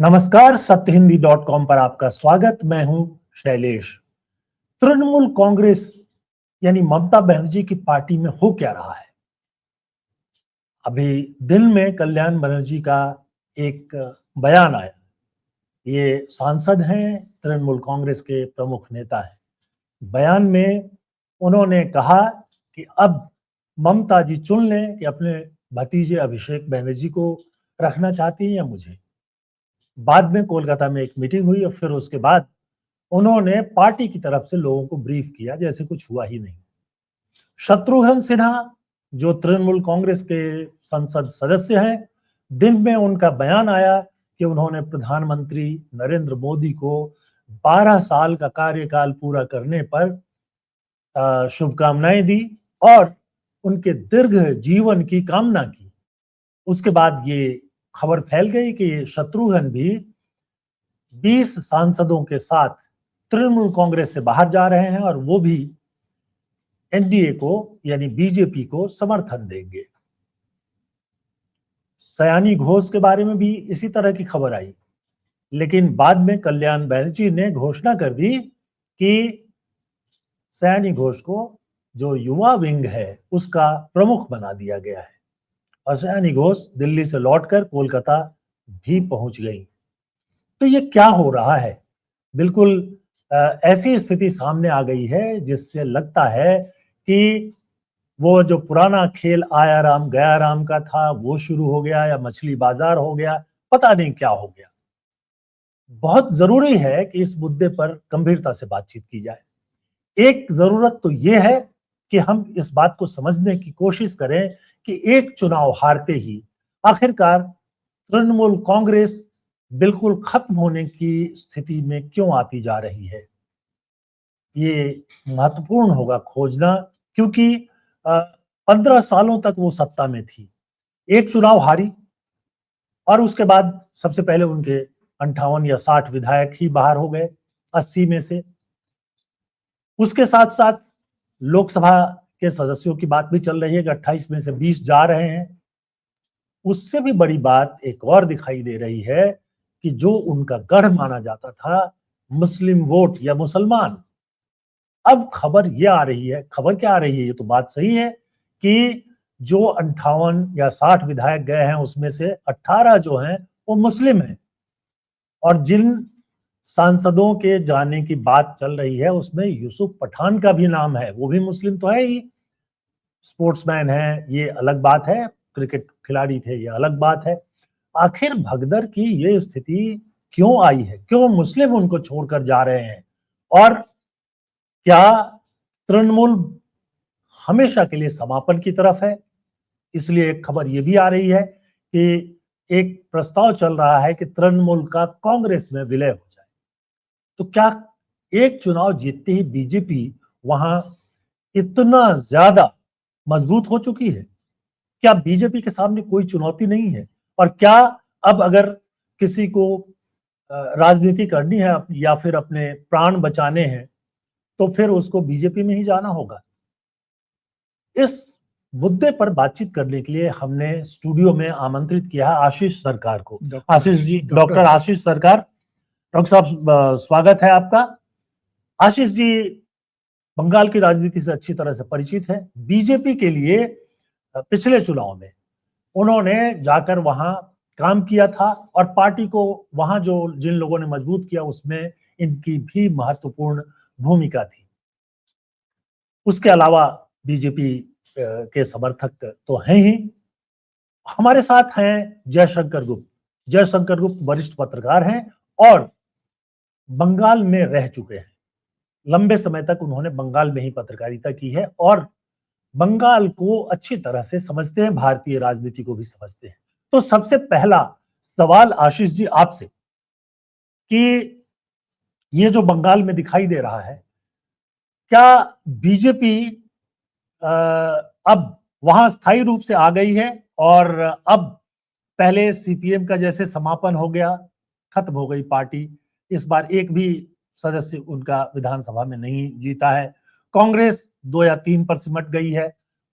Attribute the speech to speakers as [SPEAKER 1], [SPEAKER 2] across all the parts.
[SPEAKER 1] नमस्कार, सत्यहिंदी.com पर आपका स्वागत। मैं हूं शैलेश। तृणमूल कांग्रेस यानी ममता बनर्जी की पार्टी में हो क्या रहा है? अभी दिन में कल्याण बनर्जी का एक बयान आया। ये सांसद हैं, तृणमूल कांग्रेस के प्रमुख नेता हैं। बयान में उन्होंने कहा कि अब ममता जी चुन लें कि अपने भतीजे अभिषेक बनर्जी को रखना चाहती हैं या मुझे। बाद में कोलकाता में एक मीटिंग हुई और फिर उसके बाद उन्होंने पार्टी की तरफ से लोगों को ब्रीफ किया जैसे कुछ हुआ ही नहीं। शत्रुघ्न सिन्हा जो तृणमूल कांग्रेस के संसद सदस्य हैं, दिन में उनका बयान आया कि उन्होंने प्रधानमंत्री नरेंद्र मोदी को 12 साल का कार्यकाल पूरा करने पर शुभकामनाएं दी और उनके दीर्घ जीवन की कामना की। उसके बाद ये खबर फैल गई कि शत्रुघ्न भी 20 सांसदों के साथ तृणमूल कांग्रेस से बाहर जा रहे हैं और वो भी एनडीए को यानी बीजेपी को समर्थन देंगे। सयानी घोष के बारे में भी इसी तरह की खबर आई, लेकिन बाद में कल्याण बनर्जी ने घोषणा कर दी कि सयानी घोष को जो युवा विंग है उसका प्रमुख बना दिया गया है और सयानी घोष दिल्ली से लौटकर कोलकाता भी पहुंच गई। तो ये क्या हो रहा है? बिल्कुल ऐसी स्थिति सामने आ गई है जिससे लगता है कि वो जो पुराना खेल आया राम गया राम का था वो शुरू हो गया या मछली बाजार हो गया, पता नहीं क्या हो गया। बहुत जरूरी है कि इस मुद्दे पर गंभीरता से बातचीत की जाए। एक जरूरत तो ये है कि हम इस बात को समझने की कोशिश करें कि एक चुनाव हारते ही आखिरकार तृणमूल कांग्रेस बिल्कुल खत्म होने की स्थिति में क्यों आती जा रही है। ये महत्वपूर्ण होगा खोजना, क्योंकि 15 सालों तक वो सत्ता में थी, एक चुनाव हारी और उसके बाद सबसे पहले उनके 58 या 60 विधायक ही बाहर हो गए 80 में से। उसके साथ साथ लोकसभा के सदस्यों की बात भी चल रही है कि 28 में से 20 जा रहे हैं। उससे भी बड़ी बात एक और दिखाई दे रही है कि जो उनका गढ़ माना जाता था मुस्लिम वोट या मुसलमान, अब खबर ये आ रही है, खबर क्या आ रही है, ये तो बात सही है कि जो 58 या 60 विधायक गए हैं उसमें से 18 जो हैं वो मुस्लिम हैं और जिन सांसदों के जाने की बात चल रही है उसमें यूसुफ पठान का भी नाम है। वो भी मुस्लिम तो है ही, स्पोर्ट्समैन है, ये अलग बात है, क्रिकेट खिलाड़ी थे, ये अलग बात है। आखिर भगदड़ की ये स्थिति क्यों आई है? क्यों मुस्लिम उनको छोड़कर जा रहे हैं? और क्या तृणमूल हमेशा के लिए समापन की तरफ है? इसलिए एक खबर ये भी आ रही है कि एक प्रस्ताव चल रहा है कि तृणमूल का कांग्रेस में विलय हो जाए। तो क्या एक चुनाव जीतते ही बीजेपी वहां इतना ज्यादा मजबूत हो चुकी है? क्या बीजेपी के सामने कोई चुनौती नहीं है? और क्या अब अगर किसी को राजनीति करनी है या फिर अपने प्राण बचाने हैं तो फिर उसको बीजेपी में ही जाना होगा? इस मुद्दे पर बातचीत करने के लिए हमने स्टूडियो में आमंत्रित किया है आशीष सरकार को। आशीष जी, डॉक्टर आशीष सरकार, डॉक्टर साहब स्वागत है आपका। आशीष जी बंगाल की राजनीति से अच्छी तरह से परिचित है। बीजेपी के लिए पिछले चुनाव में उन्होंने जाकर वहां काम किया था और पार्टी को वहां जो जिन लोगों ने मजबूत किया उसमें इनकी भी महत्वपूर्ण भूमिका थी। उसके अलावा बीजेपी के समर्थक तो हैं ही। हमारे साथ हैं जयशंकर गुप्त। जयशंकर गुप्त वरिष्ठ पत्रकार हैं और बंगाल में रह चुके हैं। लंबे समय तक उन्होंने बंगाल में ही पत्रकारिता की है और बंगाल को अच्छी तरह से समझते हैं, भारतीय राजनीति को भी समझते हैं। तो सबसे पहला सवाल आशीष जी आपसे कि ये जो बंगाल में दिखाई दे रहा है, क्या बीजेपी अब वहां स्थायी रूप से आ गई है और अब पहले सीपीएम का जैसे समापन हो गया, खत्म हो गई पार्टी, इस बार एक भी सदस्य उनका विधानसभा में नहीं जीता है। कांग्रेस 2 या 3 पर सिमट गई है,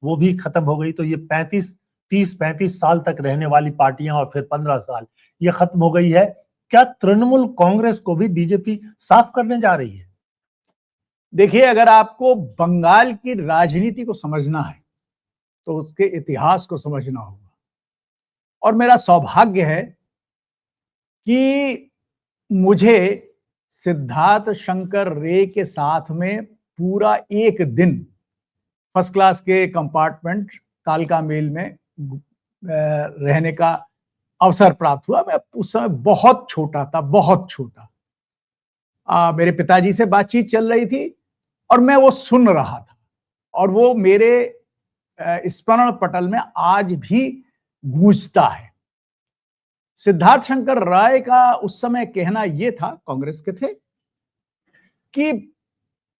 [SPEAKER 1] वो भी खत्म हो गई। तो ये 30-35 साल तक रहने वाली पार्टियां और फिर 15 साल, ये खत्म हो गई है। क्या तृणमूल कांग्रेस को भी बीजेपी साफ करने जा रही है?
[SPEAKER 2] देखिए, अगर आपको बंगाल की राजनीति को समझना है तो उसके इतिहास को समझना होगा। और मेरा सौभाग्य है कि मुझे सिद्धार्थ शंकर रे के साथ में पूरा एक दिन फर्स्ट क्लास के कंपार्टमेंट कालका मेल में रहने का अवसर प्राप्त हुआ। मैं उस समय बहुत छोटा था, बहुत छोटा। मेरे पिताजी से बातचीत चल रही थी और मैं वो सुन रहा था, और वो मेरे स्मरण पटल में आज भी गूंजता है। सिद्धार्थ शंकर राय का उस समय कहना यह था, कांग्रेस के थे, कि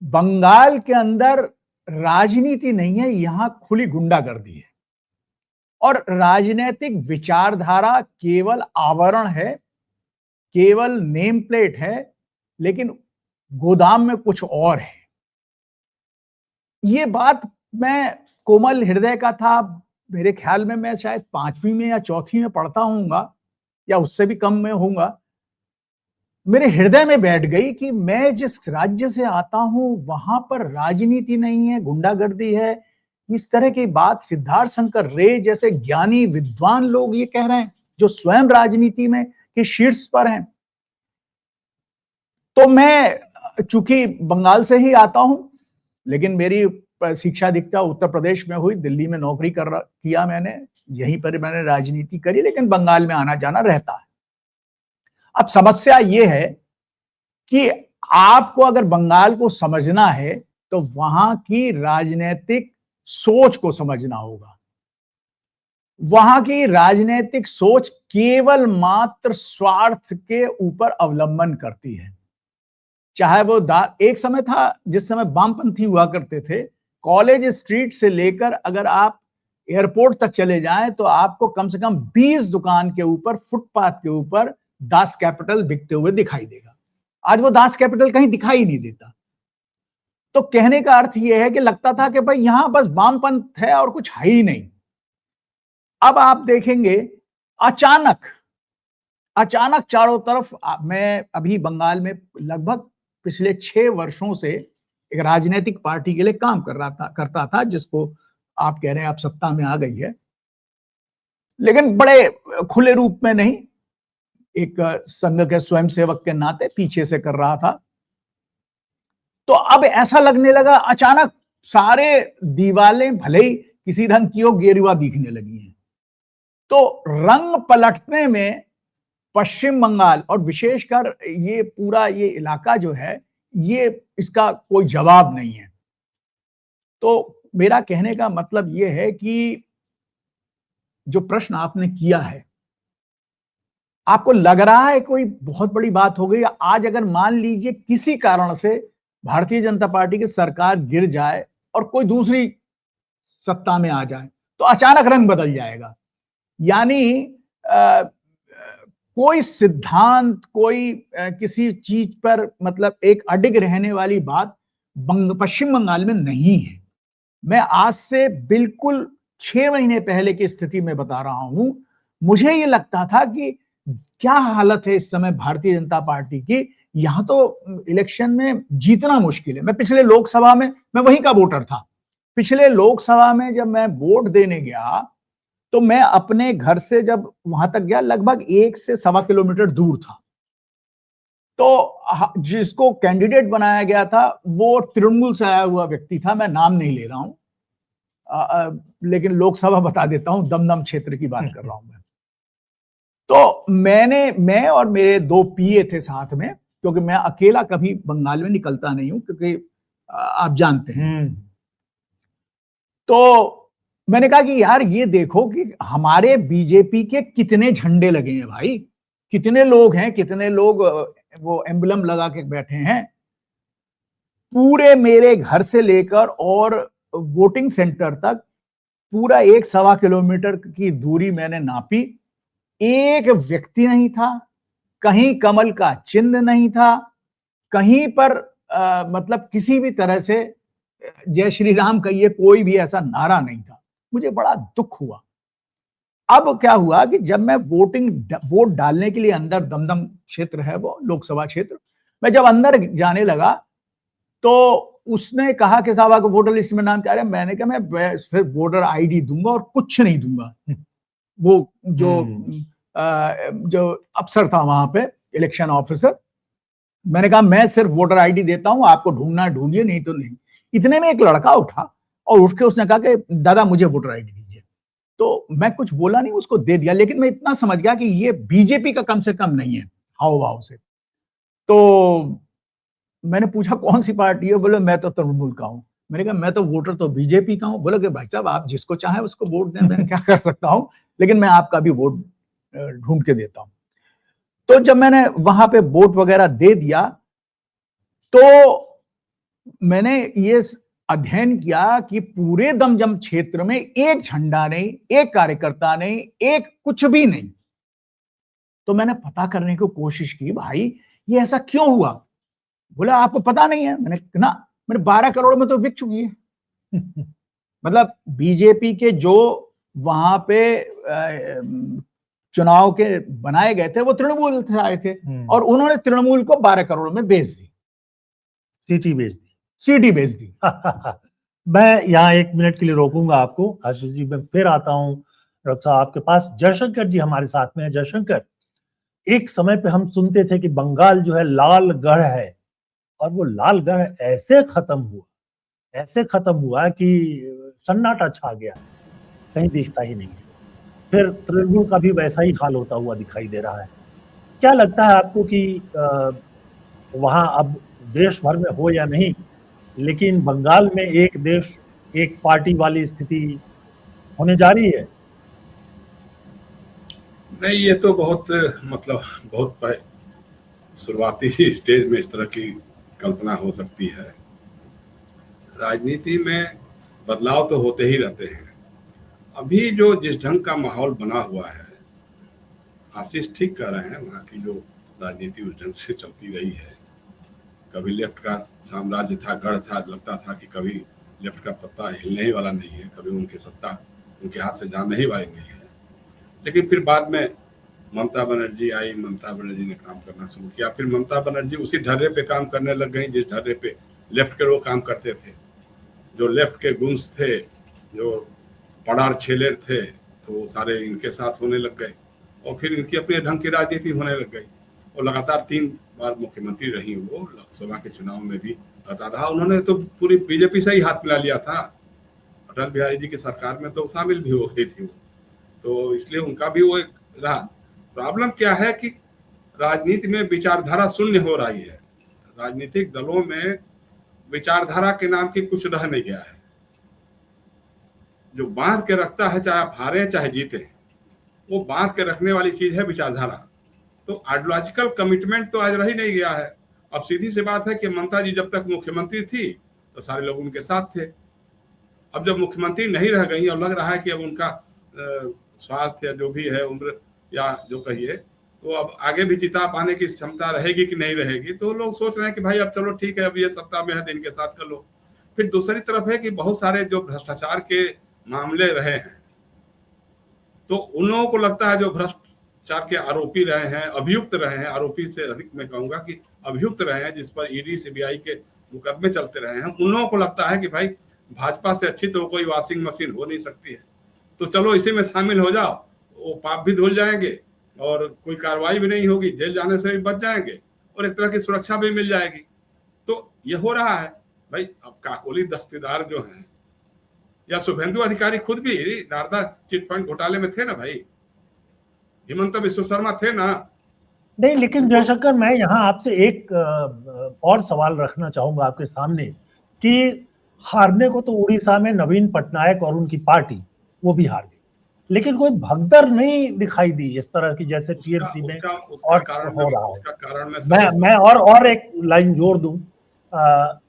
[SPEAKER 2] बंगाल के अंदर राजनीति नहीं है, यहां खुली गुंडागर्दी है और राजनीतिक विचारधारा केवल आवरण है, केवल नेम प्लेट है, लेकिन गोदाम में कुछ और है। ये बात मैं कोमल हृदय का था। मेरे ख्याल में मैं शायद 5वीं में या 4थी में पढ़ता हूंगा, या उससे भी कम में होऊंगा। मेरे हृदय में बैठ गई कि मैं जिस राज्य से आता हूं वहां पर राजनीति नहीं है, गुंडागर्दी है। इस तरह की बात सिद्धार्थ शंकर रे जैसे ज्ञानी विद्वान लोग ये कह रहे हैं, जो स्वयं राजनीति में के शीर्ष पर हैं। तो मैं चूंकि बंगाल से ही आता हूं, लेकिन मेरी शिक्षा दीक्षा उत्तर प्रदेश में हुई, दिल्ली में नौकरी किया मैंने, यहीं पर मैंने राजनीति करी, लेकिन बंगाल में आना जाना रहता है। अब समस्या यह है कि आपको अगर बंगाल को समझना है तो वहां की राजनीतिक सोच को समझना होगा। वहां की राजनीतिक सोच केवल मात्र स्वार्थ के ऊपर अवलंबन करती है। चाहे वो एक समय था जिस समय वामपंथी हुआ करते थे, कॉलेज स्ट्रीट से लेकर अगर आप एयरपोर्ट तक चले जाएं तो आपको कम से कम 20 दुकान के ऊपर, फुटपाथ के ऊपर दास कैपिटल बिकते हुए दिखाई देगा। आज वो दास कैपिटल कहीं दिखाई नहीं देता। तो कहने का अर्थ यह है कि लगता था कि भाई यहां बस वामपंथ है और कुछ है ही नहीं। अब आप देखेंगे अचानक चारों तरफ, मैं अभी बंगाल में लगभग पिछले 6 वर्षों से एक राजनीतिक पार्टी के लिए काम करता था, जिसको आप कह रहे हैं आप सत्ता में आ गई है, लेकिन बड़े खुले रूप में नहीं, एक संघ के स्वयंसेवक के नाते पीछे से कर रहा था। तो अब ऐसा लगने लगा अचानक सारे दीवारें भले ही किसी रंग की हो, गेरुआ दिखने लगी हैं। तो रंग पलटने में पश्चिम बंगाल और विशेषकर ये पूरा ये इलाका जो है, ये इसका कोई जवाब नहीं है। तो मेरा कहने का मतलब ये है कि जो प्रश्न आपने किया है, आपको लग रहा है कोई बहुत बड़ी बात हो गई। आज अगर मान लीजिए किसी कारण से भारतीय जनता पार्टी की सरकार गिर जाए और कोई दूसरी सत्ता में आ जाए, तो अचानक रंग बदल जाएगा। यानी कोई सिद्धांत, कोई किसी चीज पर मतलब एक अडिग रहने वाली बात पश्चिम बंगाल में नहीं है। मैं आज से बिल्कुल 6 महीने पहले की स्थिति में बता रहा हूं। मुझे ये लगता था कि क्या हालत है इस समय भारतीय जनता पार्टी की, यहां तो इलेक्शन में जीतना मुश्किल है। मैं पिछले लोकसभा में, मैं वहीं का वोटर था, पिछले लोकसभा में जब मैं वोट देने गया तो मैं अपने घर से जब वहां तक गया, लगभग 1 से सवा किलोमीटर दूर था। तो जिसको कैंडिडेट बनाया गया था वो तृणमूल से आया हुआ व्यक्ति था, मैं नाम नहीं ले रहा हूं, लेकिन लोकसभा बता देता हूं, दमदम क्षेत्र की बात कर रहा हूं मैं। तो मैं और मेरे 2 पीए थे साथ में, क्योंकि मैं अकेला कभी बंगाल में निकलता नहीं हूं, क्योंकि आप जानते हैं। तो मैंने कहा कि यार ये देखो कि हमारे बीजेपी के कितने झंडे लगे हैं भाई, कितने लोग हैं, कितने लोग वो एम्बलम लगा के बैठे हैं। पूरे मेरे घर से लेकर और वोटिंग सेंटर तक पूरा 1 सवा किलोमीटर की दूरी मैंने नापी, एक व्यक्ति नहीं था, कहीं कमल का चिन्ह नहीं था, कहीं पर मतलब किसी भी तरह से जय श्री राम कहिए, कोई भी ऐसा नारा नहीं था। मुझे बड़ा दुख हुआ। अब क्या हुआ कि जब मैं वोट डालने के लिए अंदर दमदम क्षेत्र है वो लोकसभा क्षेत्र, मैं जब अंदर जाने लगा तो उसने कहा कि साहब आपको वोटर लिस्ट में नाम क्या है। मैंने कहा मैं सिर्फ वोटर आईडी दूंगा और कुछ नहीं दूंगा। वो जो अफसर था वहां पे, इलेक्शन ऑफिसर, मैंने कहा मैं सिर्फ वोटर आईडी देता हूं, आपको ढूंढना ढूंढिए, नहीं तो नहीं। इतने में एक लड़का उठा और उठ के उसने कहा कि दादा मुझे वोटर आईडी दीजिए। तो मैं कुछ बोला नहीं, उसको दे दिया। लेकिन मैं इतना समझ गया कि ये बीजेपी का कम से कम नहीं है हाव भाव से। तो मैंने पूछा कौन सी पार्टी है? बोले मैं तो तृणमूल का हूं। मैंने कहा मैं तो वोटर तो बीजेपी का हूं। बोले कि भाई साहब आप जिसको चाहे उसको वोट दें, मैं क्या कर सकता हूं, लेकिन मैं आपका भी वोट ढूंढ के देता हूं। तो जब मैंने वहां पे वोट वगैरह दे दिया तो मैंने ये अध्ययन किया कि पूरे दमदम क्षेत्र में एक झंडा नहीं, एक कार्यकर्ता नहीं, एक कुछ भी नहीं। तो मैंने पता करने की कोशिश की, भाई ये ऐसा क्यों हुआ? बोला आपको पता नहीं है? मैंने 12 करोड़ में तो बिक चुकी है। मतलब बीजेपी के जो वहां पे चुनाव के बनाए गए थे वो तृणमूल से आए थे और उन्होंने तृणमूल को 12 करोड़ में बेच दी, सीटी बेच दी।
[SPEAKER 1] मैं यहाँ 1 मिनट के लिए रोकूंगा आपको आशीष जी, मैं फिर आता हूँ डॉक्टर साहब आपके पास। जयशंकर जी हमारे साथ में है। जयशंकर, एक समय पे हम सुनते थे कि बंगाल जो है लाल गढ़ है, और वो लाल गढ़ ऐसे खत्म हुआ कि सन्नाटा छा गया, कहीं दिखता ही नहीं है। फिर तृणमूल का भी वैसा ही हाल होता हुआ दिखाई दे रहा है। क्या लगता है आपको कि वहां अब देश भर में हो या नहीं, लेकिन बंगाल में एक देश एक पार्टी वाली स्थिति होने जा रही है?
[SPEAKER 3] नहीं, ये तो बहुत शुरुआती स्टेज में इस तरह की कल्पना हो सकती है। राजनीति में बदलाव तो होते ही रहते हैं। अभी जो जिस ढंग का माहौल बना हुआ है, आशीष ठीक कह रहे हैं, वहाँ की जो राजनीति उस ढंग से चलती रही है। कभी लेफ्ट का साम्राज्य था, गढ़ था, लगता था कि कभी लेफ्ट का पत्ता हिलने ही वाला नहीं है, कभी उनकी सत्ता उनके हाथ से जाने ही वाली नहीं है। लेकिन फिर बाद में ममता बनर्जी आई, ममता बनर्जी ने काम करना शुरू किया। फिर ममता बनर्जी उसी ढर्रे पे काम करने लग गई जिस ढर्रे पे लेफ्ट के लोग काम करते थे। जो लेफ्ट के गुंस थे, जो पड़ार छेलेर थे, तो वो सारे इनके साथ होने लग गए और फिर इनकी अपने ढंग की राजनीति होने लग गई। और लगातार 3 बार मुख्यमंत्री रही वो, लोकसभा के चुनाव में भी लगातार रहा। उन्होंने तो पूरी बीजेपी से ही हाथ मिला लिया था। अटल बिहारी जी की सरकार में तो शामिल भी हो गई थी वो, तो इसलिए उनका भी वो एक रहा। प्रॉब्लम क्या है कि राजनीति में विचारधारा शून्य हो रही है। राजनीतिक दलों में विचारधारा के नाम की कुछ रह नहीं गया है। जो बांध के रखता है, चाहे आप हारे चाहे जीते, वो बांध के रखने वाली चीज है विचारधारा। तो आइडियोलॉजिकल कमिटमेंट तो आज रह ही नहीं गया है। अब सीधी सी बात है कि ममता जी जब तक मुख्यमंत्री थी तो सारे लोग उनके साथ थे। अब जब मुख्यमंत्री नहीं रह गई और लग रहा है कि अब उनका स्वास्थ्य या जो भी है, उम्र या जो कहिए, तो अब आगे भी जिता पाने की क्षमता रहेगी कि नहीं रहेगी, तो लोग सोच रहे हैं कि भाई अब चलो ठीक है, अब ये सत्ता में है तो इनके साथ कर लो। फिर दूसरी तरफ है कि बहुत सारे जो भ्रष्टाचार के मामले रहे हैं, तो उन लोगों को लगता है जो भ्रष्टाचार के आरोपी रहे हैं, अभियुक्त रहे हैं, आरोपी से अधिक मैं कहूंगा कि अभियुक्त रहे हैं, जिस पर ईडी सीबीआई के मुकदमे चलते रहे हैं, उन लोगों को लगता है कि भाई भाजपा से अच्छी तो कोई वॉशिंग मशीन हो नहीं सकती है, तो चलो इसी में शामिल हो जाओ, वो पाप भी धुल जाएंगे और कोई कार्रवाई भी नहीं होगी, जेल जाने से भी बच जाएंगे और एक तरह की सुरक्षा भी मिल जाएगी। तो ये हो रहा है भाई। अब काकोली दस्तेदार जो हैं, या शुभेंदु अधिकारी खुद भी नारदा चिटफंड घोटाले में थे ना भाई, हिमंत बिश्व शर्मा थे ना।
[SPEAKER 1] नहीं, लेकिन जयशंकर मैं यहाँ आपसे एक और सवाल रखना चाहूंगा आपके सामने कि हारने को तो उड़ीसा में नवीन पटनायक और उनकी पार्टी वो भी हार गई, लेकिन कोई भगदड़ नहीं दिखाई दी इस तरह की जैसे टीएमसी में और हो रहा है। मैं और एक लाइन जोड़ दूं,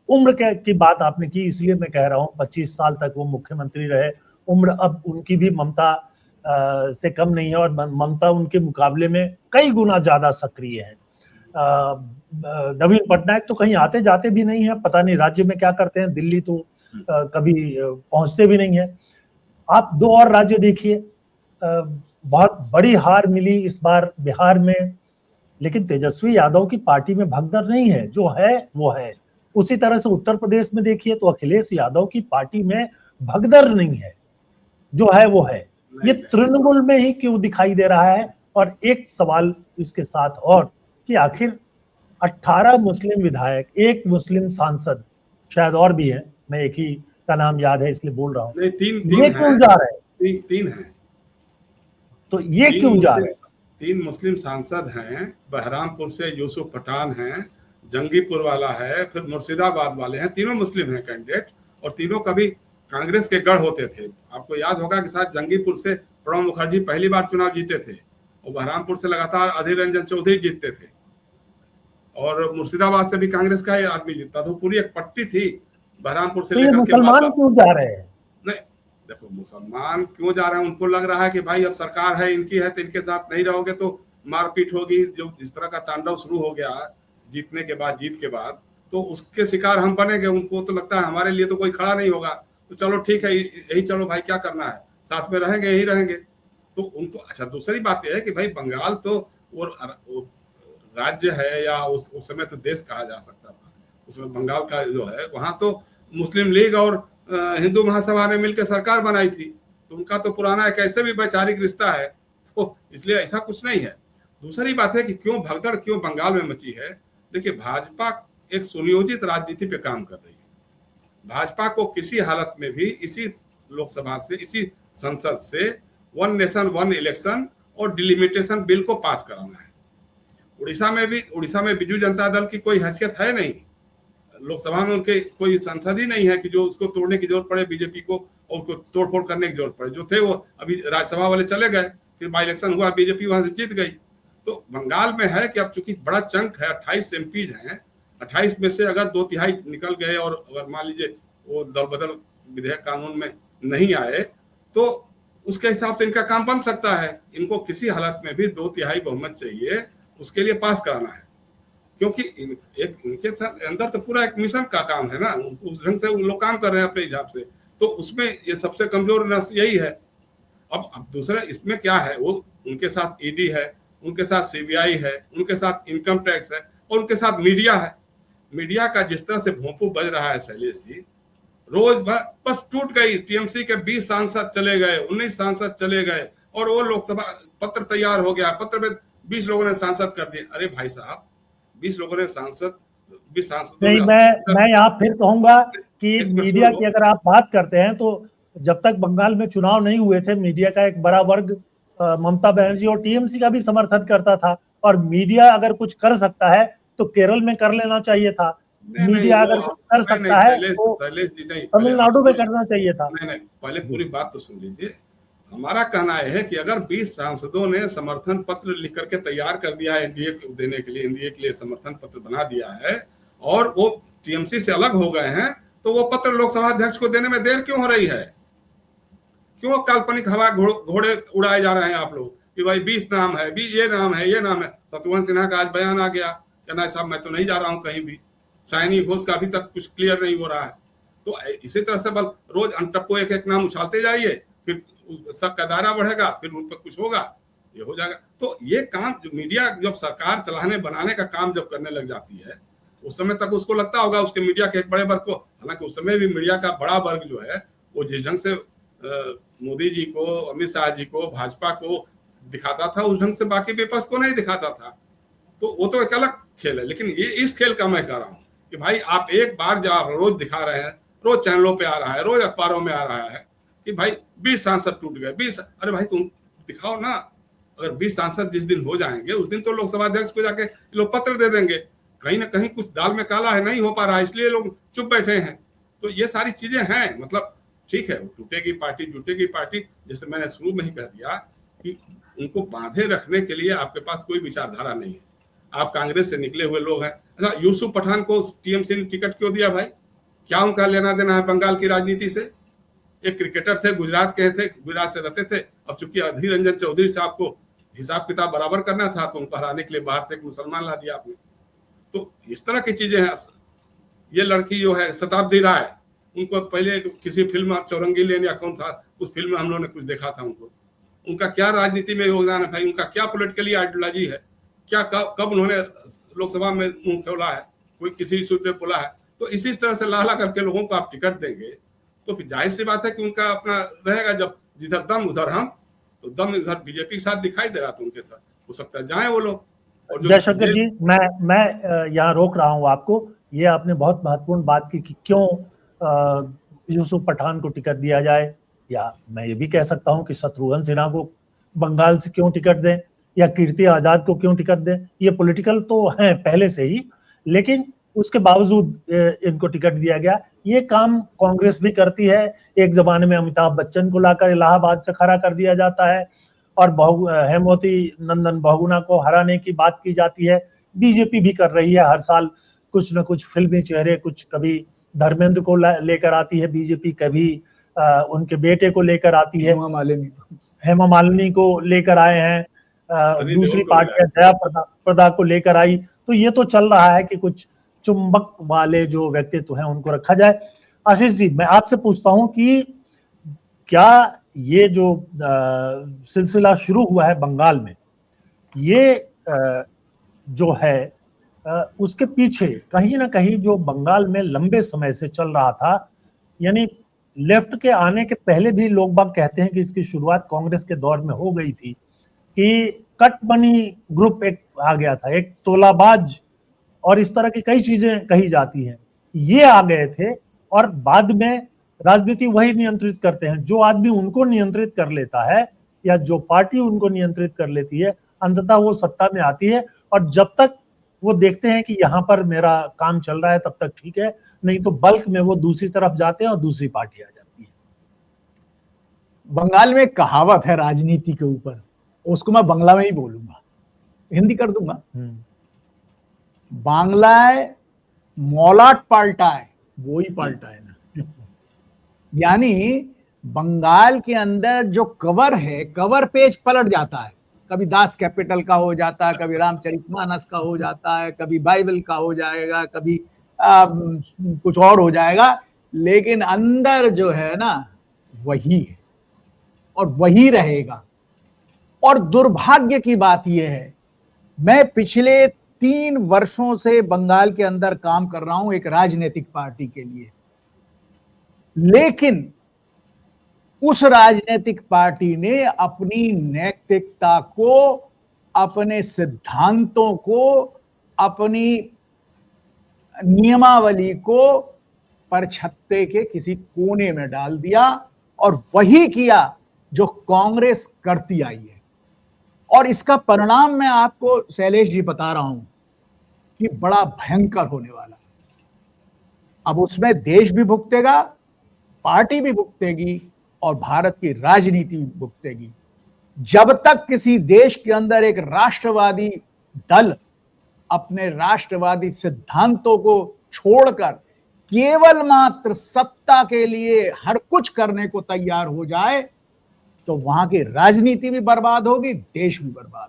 [SPEAKER 1] उम्र की बात आपने की, इसलिए मैं कह रहा हूं 25 साल तक वो मुख्यमंत्री रहे। उम्र अब उनकी भी ममता से कम नहीं है और ममता उनके मुकाबले में कई गुना ज्यादा सक्रिय है। नवीन पटनायक तो कहीं आते जाते भी नहीं है, पता नहीं राज्य में क्या करते हैं, दिल्ली तो कभी पहुंचते भी नहीं है। आप 2 और राज्य देखिए, बहुत बड़ी हार मिली इस बार बिहार में, लेकिन तेजस्वी यादव की पार्टी में भगदड़ नहीं है, जो है वो है। उसी तरह से उत्तर प्रदेश में देखिए तो अखिलेश यादव की पार्टी में भगदड़ नहीं है, जो है वो है। ये तृणमूल में ही क्यों दिखाई दे रहा है? और एक सवाल इसके साथ और कि आखिर 18 मुस्लिम विधायक, एक मुस्लिम सांसद, शायद और भी है, मैं एक ही का नाम याद है इसलिए बोल रहा हूँ,
[SPEAKER 3] नहीं,
[SPEAKER 1] ये क्यों जा रहे हैं?
[SPEAKER 3] तीन है।
[SPEAKER 1] तो ये क्यों जा रहे हैं?
[SPEAKER 3] 3 मुस्लिम सांसद हैं, बहरामपुर से यूसुफ पठान हैं, जंगीपुर वाला है, फिर मुर्शिदाबाद वाले हैं, तीनों मुस्लिम हैं कैंडिडेट, और तीनों कभी कांग्रेस के गढ़ होते थे। आपको याद होगा कि शायद जंगीपुर से प्रणब मुखर्जी पहली बार चुनाव जीते थे, और बहरामपुर से लगातार अधीर रंजन चौधरी जीतते थे, और मुर्शिदाबाद से भी कांग्रेस का ही आदमी जीतता था। पूरी एक पट्टी थी बहरामपुर से
[SPEAKER 1] तो ये
[SPEAKER 3] लेकर के
[SPEAKER 1] मुसलमान क्यों जा रहे हैं?
[SPEAKER 3] नहीं, देखो मुसलमान क्यों जा रहे हैं, उनको लग रहा है कि भाई अब सरकार है इनकी है, तो इनके साथ नहीं रहोगे तो मारपीट होगी। जो इस तरह का तांडव शुरू हो गया जीतने के बाद, जीत के बाद, तो उसके शिकार हम बनेंगे। उनको तो लगता है हमारे लिए तो कोई खड़ा नहीं होगा, तो चलो ठीक है, यही चलो भाई, क्या करना है, साथ में रहेंगे, यही रहेंगे। तो उनको अच्छा, दूसरी बात यह है कि भाई बंगाल तो वो राज्य है, या उस समय तो देश कहा जा सकता था, उसमें बंगाल का जो है, वहां तो मुस्लिम लीग और हिंदू महासभा ने मिलकर सरकार बनाई थी, तो उनका तो पुराना एक ऐसे भी वैचारिक रिश्ता है, तो इसलिए ऐसा कुछ नहीं है। दूसरी बात है कि क्यों भगदड़ क्यों बंगाल में मची है। देखिए, भाजपा एक सुनियोजित राजनीति पे काम कर रही है। भाजपा को किसी हालत में भी इसी लोकसभा से, इसी संसद से वन नेशन वन इलेक्शन और डिलिमिटेशन बिल को पास कराना है। उड़ीसा में बिजू जनता दल की कोई हैसियत है नहीं, लोकसभा में उनके कोई सांसद ही नहीं है कि जो उसको तोड़ने की जरूरत पड़े बीजेपी को, और उसको तोड़फोड़ करने की जरूरत पड़े। जो थे वो अभी राज्यसभा वाले चले गए, फिर बाई इलेक्शन हुआ, बीजेपी वहां से जीत गई। तो बंगाल में है कि अब चूंकि बड़ा चंक है, 28 एमपीज हैं, 28 में से अगर 2/3 निकल गए, और अगर मान लीजिए वो दल बदल विधेयक कानून में नहीं आए, तो उसके हिसाब से इनका काम बन सकता है। इनको किसी हालत में भी 2/3 बहुमत चाहिए, उसके लिए पास कराना है, क्योंकि इनके साथ अंदर तो पूरा एक मिशन का काम है ना, उस ढंग से उन लोग काम कर रहे हैं अपने हिसाब से, तो उसमें ये सबसे कमजोर नस यही है। अब दूसरा इसमें क्या है, वो उनके साथ ईडी है, उनके साथ सीबीआई है, उनके साथ इनकम टैक्स है, और उनके साथ मीडिया है। मीडिया का जिस तरह से भोंपू बज रहा है शैलेश जी, रोज बस टूट गई। टीएमसी के 20 सांसद चले गए, 19 सांसद चले गए, और वो लोकसभा पत्र तैयार हो गया, पत्र में 20 लोगों ने सांसद कर दिए। अरे भाई साहब, 20 लोगों ने 20 सांसद
[SPEAKER 1] नहीं, मैं यहाँ फिर कहूंगा कि मीडिया की अगर आप बात करते हैं, तो जब तक बंगाल में चुनाव नहीं हुए थे, मीडिया का एक बड़ा वर्ग ममता बनर्जी और टीएमसी का भी समर्थन करता था, और मीडिया अगर कुछ कर सकता है तो केरल में कर लेना चाहिए था। मीडिया अगर कुछ कर सकता है तो तमिलनाडु में करना चाहिए था।
[SPEAKER 3] नहीं, पहले पूरी बात तो सुन लीजिए। हमारा कहना है कि अगर 20 सांसदों ने समर्थन पत्र लिख करके तैयार कर दिया है एनडीए को देने के लिए, एनडीए के लिए समर्थन पत्र बना दिया है, और वो टीएमसी से अलग हो गए हैं, तो वो पत्र लोकसभा अध्यक्ष को देने में देर क्यों हो रही है? क्यों काल्पनिक हवा घोड़े उड़ाए जा रहे हैं आप लोग कि भाई 20 नाम है, ये नाम है, ये नाम है। शत्रुघ्न सिन्हा का आज बयान आ गया, कहना साहब मैं तो नहीं जा रहा हूं कहीं भी। साइनी घोष का अभी तक कुछ क्लियर नहीं हो रहा है। तो इसी तरह से बल रोज अनटप्पो एक एक नाम उछालते जाइए, फिर सबका दायरा बढ़ेगा, फिर उन पर कुछ होगा, ये हो जाएगा। तो ये काम जो मीडिया जब सरकार चलाने बनाने का काम जब करने लग जाती है, उस समय तक उसको लगता होगा उसके मीडिया के एक बड़े वर्ग को, हालांकि उस समय भी मीडिया का बड़ा वर्ग जो है वो जिस ढंग से मोदी जी को, अमित शाह जी को, भाजपा को दिखाता था, उस ढंग से बाकी विपक्ष को नहीं दिखाता था। तो वो तो एक अलग खेल है। लेकिन ये इस खेल का मैं कह रहा हूँ कि भाई आप एक बार जब आप रोज दिखा रहे हैं, रोज चैनलों पे आ रहा है, रोज अखबारों में आ रहा है कि भाई 20 सांसद टूट गए, 20, अरे भाई तुम दिखाओ ना। अगर 20 सांसद जिस दिन हो जाएंगे, उस दिन तो लोकसभा अध्यक्ष को जाके लोग पत्र दे देंगे। कहीं ना कहीं कुछ दाल में काला है, नहीं हो पा रहा है, इसलिए लोग चुप बैठे हैं। तो ये सारी चीजें हैं। मतलब ठीक है, टूटेगी पार्टी, जुटेगी पार्टी, जैसे मैंने शुरू में ही कह दिया कि उनको बांधे रखने के लिए आपके पास कोई विचारधारा नहीं है। आप कांग्रेस से निकले हुए लोग हैं। अच्छा, यूसुफ पठान को टीएमसी ने टिकट क्यों दिया भाई? क्या उनका लेना देना है बंगाल की राजनीति से? एक क्रिकेटर थे, गुजरात के थे, गुजरात से रहते थे। अब चूंकि अधीर रंजन चौधरी साहब को हिसाब किताब बराबर करना था, तो उनको हराने के लिए बाहर से एक मुसलमान ला दिया आपने। तो इस तरह की चीजें हैं। ये लड़की जो है शताब्दी राय, उनको पहले किसी फिल्म चौरंगी लेन या कौन था, उस फिल्म में हम लोगों ने कुछ देखा था उनको, उनका क्या राजनीति में योगदान है भाई, उनका क्या पॉलिटिकली आइडियोलॉजी है, क्या कब उन्होंने लोकसभा में मुंह खोला है, कोई किसी इशू पे बोला है। तो इसी तरह से ला करके लोगों को आप टिकट देंगे तो फिर जाहिर सी बात है कि उनका अपना रहेगा, जब जिधर दम उधर हम, तो दम इधर बीजेपी के साथ दिखाई दे रहा था, उनके साथ हो सकता है जाए वो लोग। और
[SPEAKER 1] जयशंकर जी, मैं यहाँ रोक रहा हूँ आपको। ये आपने बहुत महत्वपूर्ण बात की कि क्यों यूसुफ पठान को टिकट दिया जाए, या मैं ये भी कह सकता हूँ कि शत्रुघ्न सिन्हा को बंगाल से क्यों टिकट दें या कीर्ति आजाद को क्यों टिकट दें। ये पॉलिटिकल तो हैं पहले से ही, लेकिन उसके बावजूद इनको टिकट दिया गया। ये काम कांग्रेस भी करती है। एक जमाने में अमिताभ बच्चन को लाकर इलाहाबाद से खड़ा कर दिया जाता है और हेमवती नंदन बहुगुणा को हराने की बात की जाती है। बीजेपी भी कर रही है, हर साल कुछ न कुछ फिल्मी चेहरे, कुछ कभी धर्मेंद्र को लेकर आती है बीजेपी, कभी उनके बेटे को लेकर आती है, हेमा मालिनी को लेकर आए हैं, दूसरी पार्टी दया प्रदा को लेकर आई। तो ये तो चल रहा है कि कुछ चुंबक वाले जो व्यक्तित्व हैं उनको रखा जाए। आशीष जी, मैं आपसे पूछता हूं कि क्या ये जो सिलसिला शुरू हुआ है बंगाल में, ये जो है उसके पीछे कहीं ना कहीं जो बंगाल में लंबे समय से चल रहा था, यानी लेफ्ट के आने के पहले भी लोग बाग कहते हैं कि इसकी शुरुआत कांग्रेस के दौर में हो गई थी, कि कट मनी ग्रुप एक आ गया था, एक तोलाबाज और इस तरह की कई चीजें कही जाती हैं, ये आ गए थे और बाद में राजनीति वही नियंत्रित करते हैं। जो आदमी उनको नियंत्रित कर लेता है या जो पार्टी उनको नियंत्रित कर लेती है, अंततः वो सत्ता में आती है और जब तक वो देखते हैं कि यहाँ पर मेरा काम चल रहा है तब तक ठीक है, नहीं तो बल्क में वो दूसरी तरफ जाते हैं और दूसरी पार्टी आ जाती है।
[SPEAKER 2] बंगाल में कहावत है राजनीति के ऊपर, उसको मैं बांग्ला में ही बोलूंगा, हिंदी कर दूंगा। बांग्लाय मौलाट पाल्टा है, वो ही पाल्टा है ना। यानी बंगाल के अंदर जो कवर है, कवर पेज पलट जाता है, कभी दास कैपिटल का हो जाता है, कभी रामचरितमानस का हो जाता है, कभी बाइबल का हो जाएगा, कभी कुछ और हो जाएगा, लेकिन अंदर जो है ना वही है और वही रहेगा। और दुर्भाग्य की बात यह है, मैं पिछले 3 वर्षों से बंगाल के अंदर काम कर रहा हूं एक राजनीतिक पार्टी के लिए, लेकिन उस राजनीतिक पार्टी ने अपनी नैतिकता को, अपने सिद्धांतों को, अपनी नियमावली को परछत्ते के किसी कोने में डाल दिया और वही किया जो कांग्रेस करती आई है। और इसका परिणाम मैं आपको शैलेश जी बता रहा हूं कि बड़ा भयंकर होने वाला है। अब उसमें देश भी भुगतेगा, पार्टी भी भुगतेगी और भारत की राजनीति भी भुगतेगी। जब तक किसी देश के अंदर एक राष्ट्रवादी दल अपने राष्ट्रवादी सिद्धांतों को छोड़कर केवल मात्र सत्ता के लिए हर कुछ करने को तैयार हो जाए, तो वहां की राजनीति भी बर्बाद होगी, देश भी बर्बाद होगा।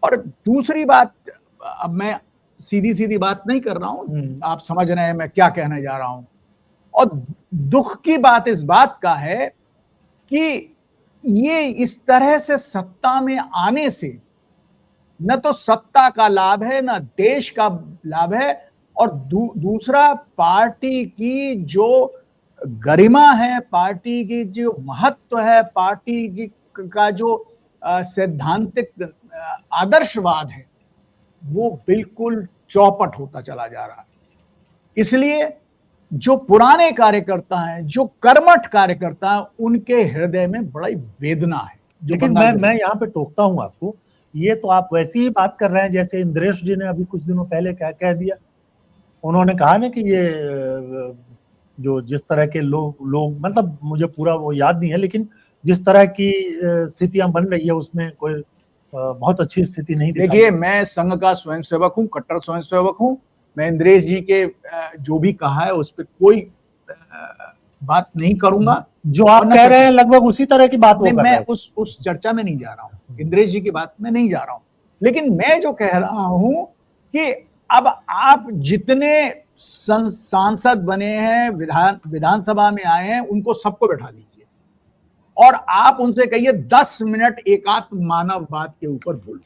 [SPEAKER 2] और दूसरी बात, अब मैं सीधी सीधी बात नहीं कर रहा हूं, आप समझ रहे हैं मैं क्या कहने जा रहा हूं। और दुख की बात इस बात का है कि ये इस तरह से सत्ता में आने से न तो सत्ता का लाभ है, न देश का लाभ है, और दूसरा पार्टी की जो गरिमा है, पार्टी की जो महत्व है, पार्टी जी का जो सैद्धांतिक आदर्शवाद है, वो बिल्कुल चौपट होता चला जा रहा है। इसलिए जो पुराने कार्यकर्ता हैं, जो कर्मठ कार्यकर्ता हैं, उनके हृदय में बड़ी वेदना है।
[SPEAKER 1] लेकिन मैं यहाँ पे टोकता हूँ आपको, ये तो आप वैसी ही बात कर रहे हैं जैसे इंद्रेश जी ने अभी कुछ दिनों पहले क्या कह दिया। उन्होंने कहा ना कि ये जो जिस तरह के लोग मतलब मुझे पूरा वो याद नहीं है, लेकिन जिस तरह की स्थितियां बन रही है उसमें कोई बहुत अच्छी स्थिति नहीं।
[SPEAKER 2] देखिए, मैं संघ का स्वयंसेवक हूँ, कट्टर स्वयंसेवक हूँ। मैं इंद्रेश जी के जो भी कहा है उस पर कोई बात नहीं करूंगा।
[SPEAKER 1] जो आप कह रहे हैं लगभग उसी तरह की बात
[SPEAKER 2] नहीं, मैं उस चर्चा में नहीं जा रहा हूँ, इंद्रेश जी की बात में नहीं जा रहा हूँ। लेकिन मैं जो कह रहा हूँ कि अब आप जितने सांसद बने हैं, विधानसभा में आए हैं, उनको सबको बैठा लीजिए और आप उनसे कहिए 10 मिनट एकात्म मानववाद के ऊपर बोल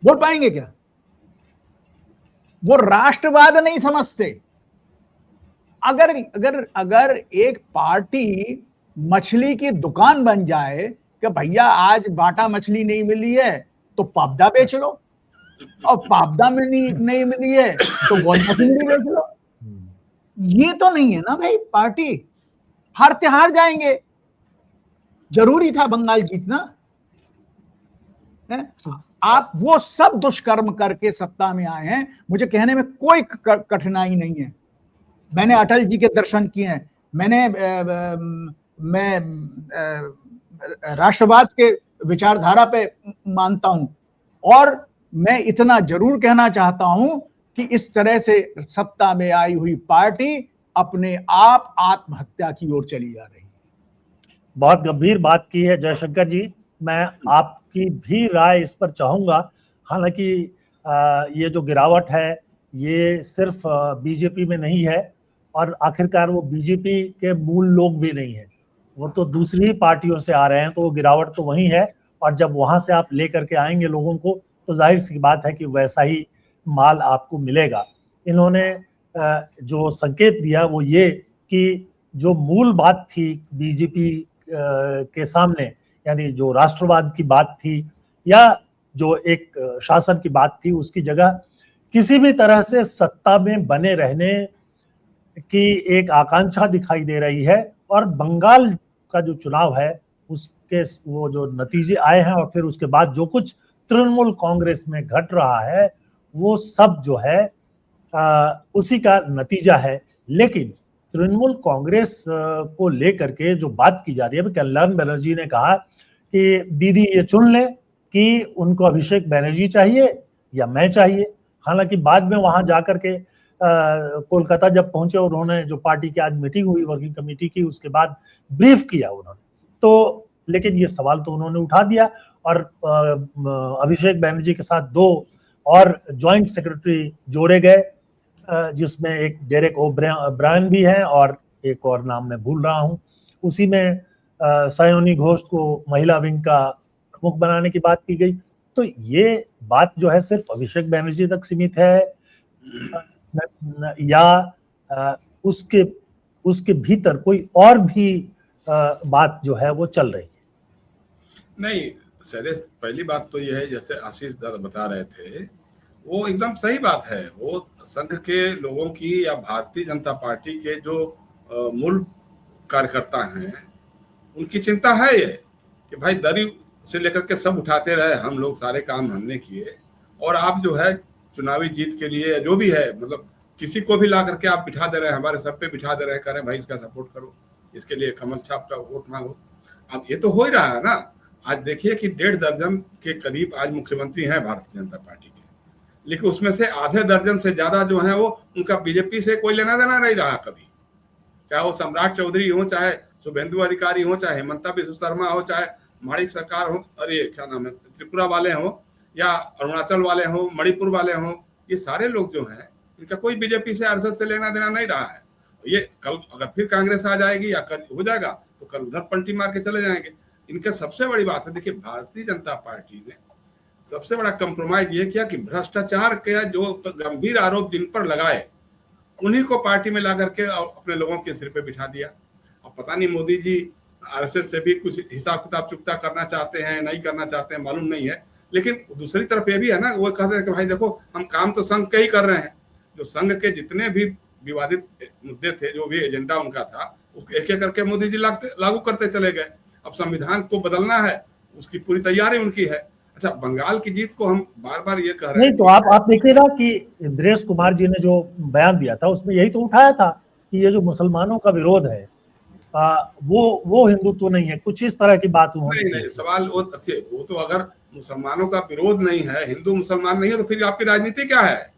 [SPEAKER 2] पाएंगे क्या? वो राष्ट्रवाद नहीं समझते। अगर अगर अगर एक पार्टी मछली की दुकान बन जाए कि भैया आज बाटा मछली नहीं मिली है तो पाबदा बेच लो, और पाबदा में नहीं मिली है तो गोलमछली बेच लो, ये तो नहीं है ना भाई। पार्टी हर त्योहार जाएंगे, जरूरी था बंगाल जीतना है? आप वो सब दुष्कर्म करके सत्ता में आए हैं, मुझे कहने में कोई कठिनाई नहीं है। मैंने अटल जी के दर्शन किए हैं, मैं राष्ट्रवाद के विचारधारा पे मानता हूं, और मैं इतना जरूर कहना चाहता हूं कि इस तरह से सत्ता में आई हुई पार्टी अपने आप आत्महत्या की ओर चली जा रही है।
[SPEAKER 1] बहुत गंभीर बात की है जयशंकर जी, मैं आपकी भी राय इस पर चाहूंगा। हालांकि ये जो गिरावट है ये सिर्फ बीजेपी में नहीं है, और आखिरकार वो बीजेपी के मूल लोग भी नहीं है, वो तो दूसरी ही पार्टियों से आ रहे हैं, तो वो गिरावट तो वही है। और जब वहां से आप लेकर के आएंगे लोगों को तो जाहिर सी बात है कि वैसा ही माल आपको मिलेगा। इन्होंने जो संकेत दिया वो ये कि जो मूल बात थी बीजेपी के सामने, यानी जो राष्ट्रवाद की बात थी या जो एक शासन की बात थी, उसकी जगह किसी भी तरह से सत्ता में बने रहने की एक आकांक्षा दिखाई दे रही है। और बंगाल का जो चुनाव है उसके वो जो नतीजे आए हैं और फिर उसके बाद जो कुछ तृणमूल कांग्रेस में घट रहा है वो सब जो है उसी का नतीजा है। लेकिन तृणमूल कांग्रेस को लेकर के जो बात की जा रही है, कल्याण बनर्जी ने कहा कि दीदी ये चुन ले कि उनको अभिषेक बनर्जी चाहिए या मैं चाहिए। हालांकि बाद में वहां जाकर के कोलकाता जब पहुंचे उन्होंने, जो पार्टी की आज मीटिंग हुई वर्किंग कमेटी की, उसके बाद ब्रीफ किया उन्होंने, तो लेकिन ये सवाल तो उन्होंने उठा दिया। और अभिषेक बनर्जी के साथ 2 और ज्वाइंट सेक्रेटरी जोड़े गए, जिसमें एक डेरेक ओब्रायन भी है और एक और नाम मैं भूल रहा हूं। उसी में सयोनी घोष को महिला विंग का प्रमुख बनाने की बात की गई। तो ये बात जो है सिर्फ अभिषेक बनर्जी तक सीमित है या उसके भीतर कोई और भी बात जो है वो चल रही है?
[SPEAKER 3] नहीं सर, पहली बात तो यह है, जैसे आशीष दादा बता रहे थे वो एकदम सही बात है। वो संघ के लोगों की या भारतीय जनता पार्टी के जो मूल कार्यकर्ता हैं उनकी चिंता है ये कि भाई दरी से लेकर के सब उठाते रहे, हम लोग सारे काम हमने किए और आप जो है चुनावी जीत के लिए जो भी है, मतलब किसी को भी ला करके आप बिठा दे रहे हैं, हमारे सब पे बिठा दे रहे हैं, करें भाई इसका सपोर्ट करो, इसके लिए कमल छाप का वोट मांगो। अब ये तो हो ही रहा है ना। आज देखिए कि 1.5 दर्जन के करीब आज मुख्यमंत्री हैं भारतीय जनता पार्टी के, लेकिन उसमें से आधे दर्जन से ज्यादा जो है वो उनका बीजेपी से कोई लेना देना नहीं रहा कभी। चाहे वो सम्राट चौधरी हो, चाहे शुभेंदु अधिकारी हो, चाहे हेमंता बिस्व शर्मा हो, चाहे माणिक सरकार हो, अरे क्या नाम है, त्रिपुरा वाले हो या अरुणाचल वाले हो, मणिपुर वाले हो, ये सारे लोग जो हैं इनका कोई बीजेपी से आरएसएस से लेना देना नहीं रहा है। ये कल अगर फिर कांग्रेस आ जाएगी या कल हो जाएगा तो कल उधर पलटी मार के चले जाएंगे। इनका सबसे बड़ी बात है, देखिए भारतीय जनता पार्टी ने सबसे बड़ा कंप्रोमाइज ये किया कि भ्रष्टाचार के जो गंभीर आरोप जिन पर लगाए उन्हीं को पार्टी में ला करके अपने लोगों के सिर पे बिठा दिया। अब पता नहीं मोदी जी आरएसएस से भी कुछ हिसाब किताब चुकता करना चाहते हैं, नहीं करना चाहते हैं, मालूम नहीं है। लेकिन दूसरी तरफ ये भी है ना, वो कहते हैं कि भाई देखो हम काम तो संघ के ही कर रहे हैं। जो संघ के जितने भी विवादित मुद्दे थे, जो भी एजेंडा उनका था, उसको एक एक करके मोदी जी लागू करते चले गए। अब संविधान को बदलना है, उसकी पूरी तैयारी उनकी है। अच्छा, बंगाल की जीत को हम बार बार ये कह रहे हैं,
[SPEAKER 1] नहीं तो आप देखिएगा कि इंद्रेश कुमार जी ने जो बयान दिया था उसमें यही तो उठाया था कि ये जो मुसलमानों का विरोध है वो हिंदुत्व नहीं है, कुछ इस तरह की बात उन्होंने
[SPEAKER 3] नहीं सवाल वो तो अगर मुसलमानों का विरोध नहीं है, हिंदू मुसलमान नहीं है, तो फिर आपकी राजनीति क्या है?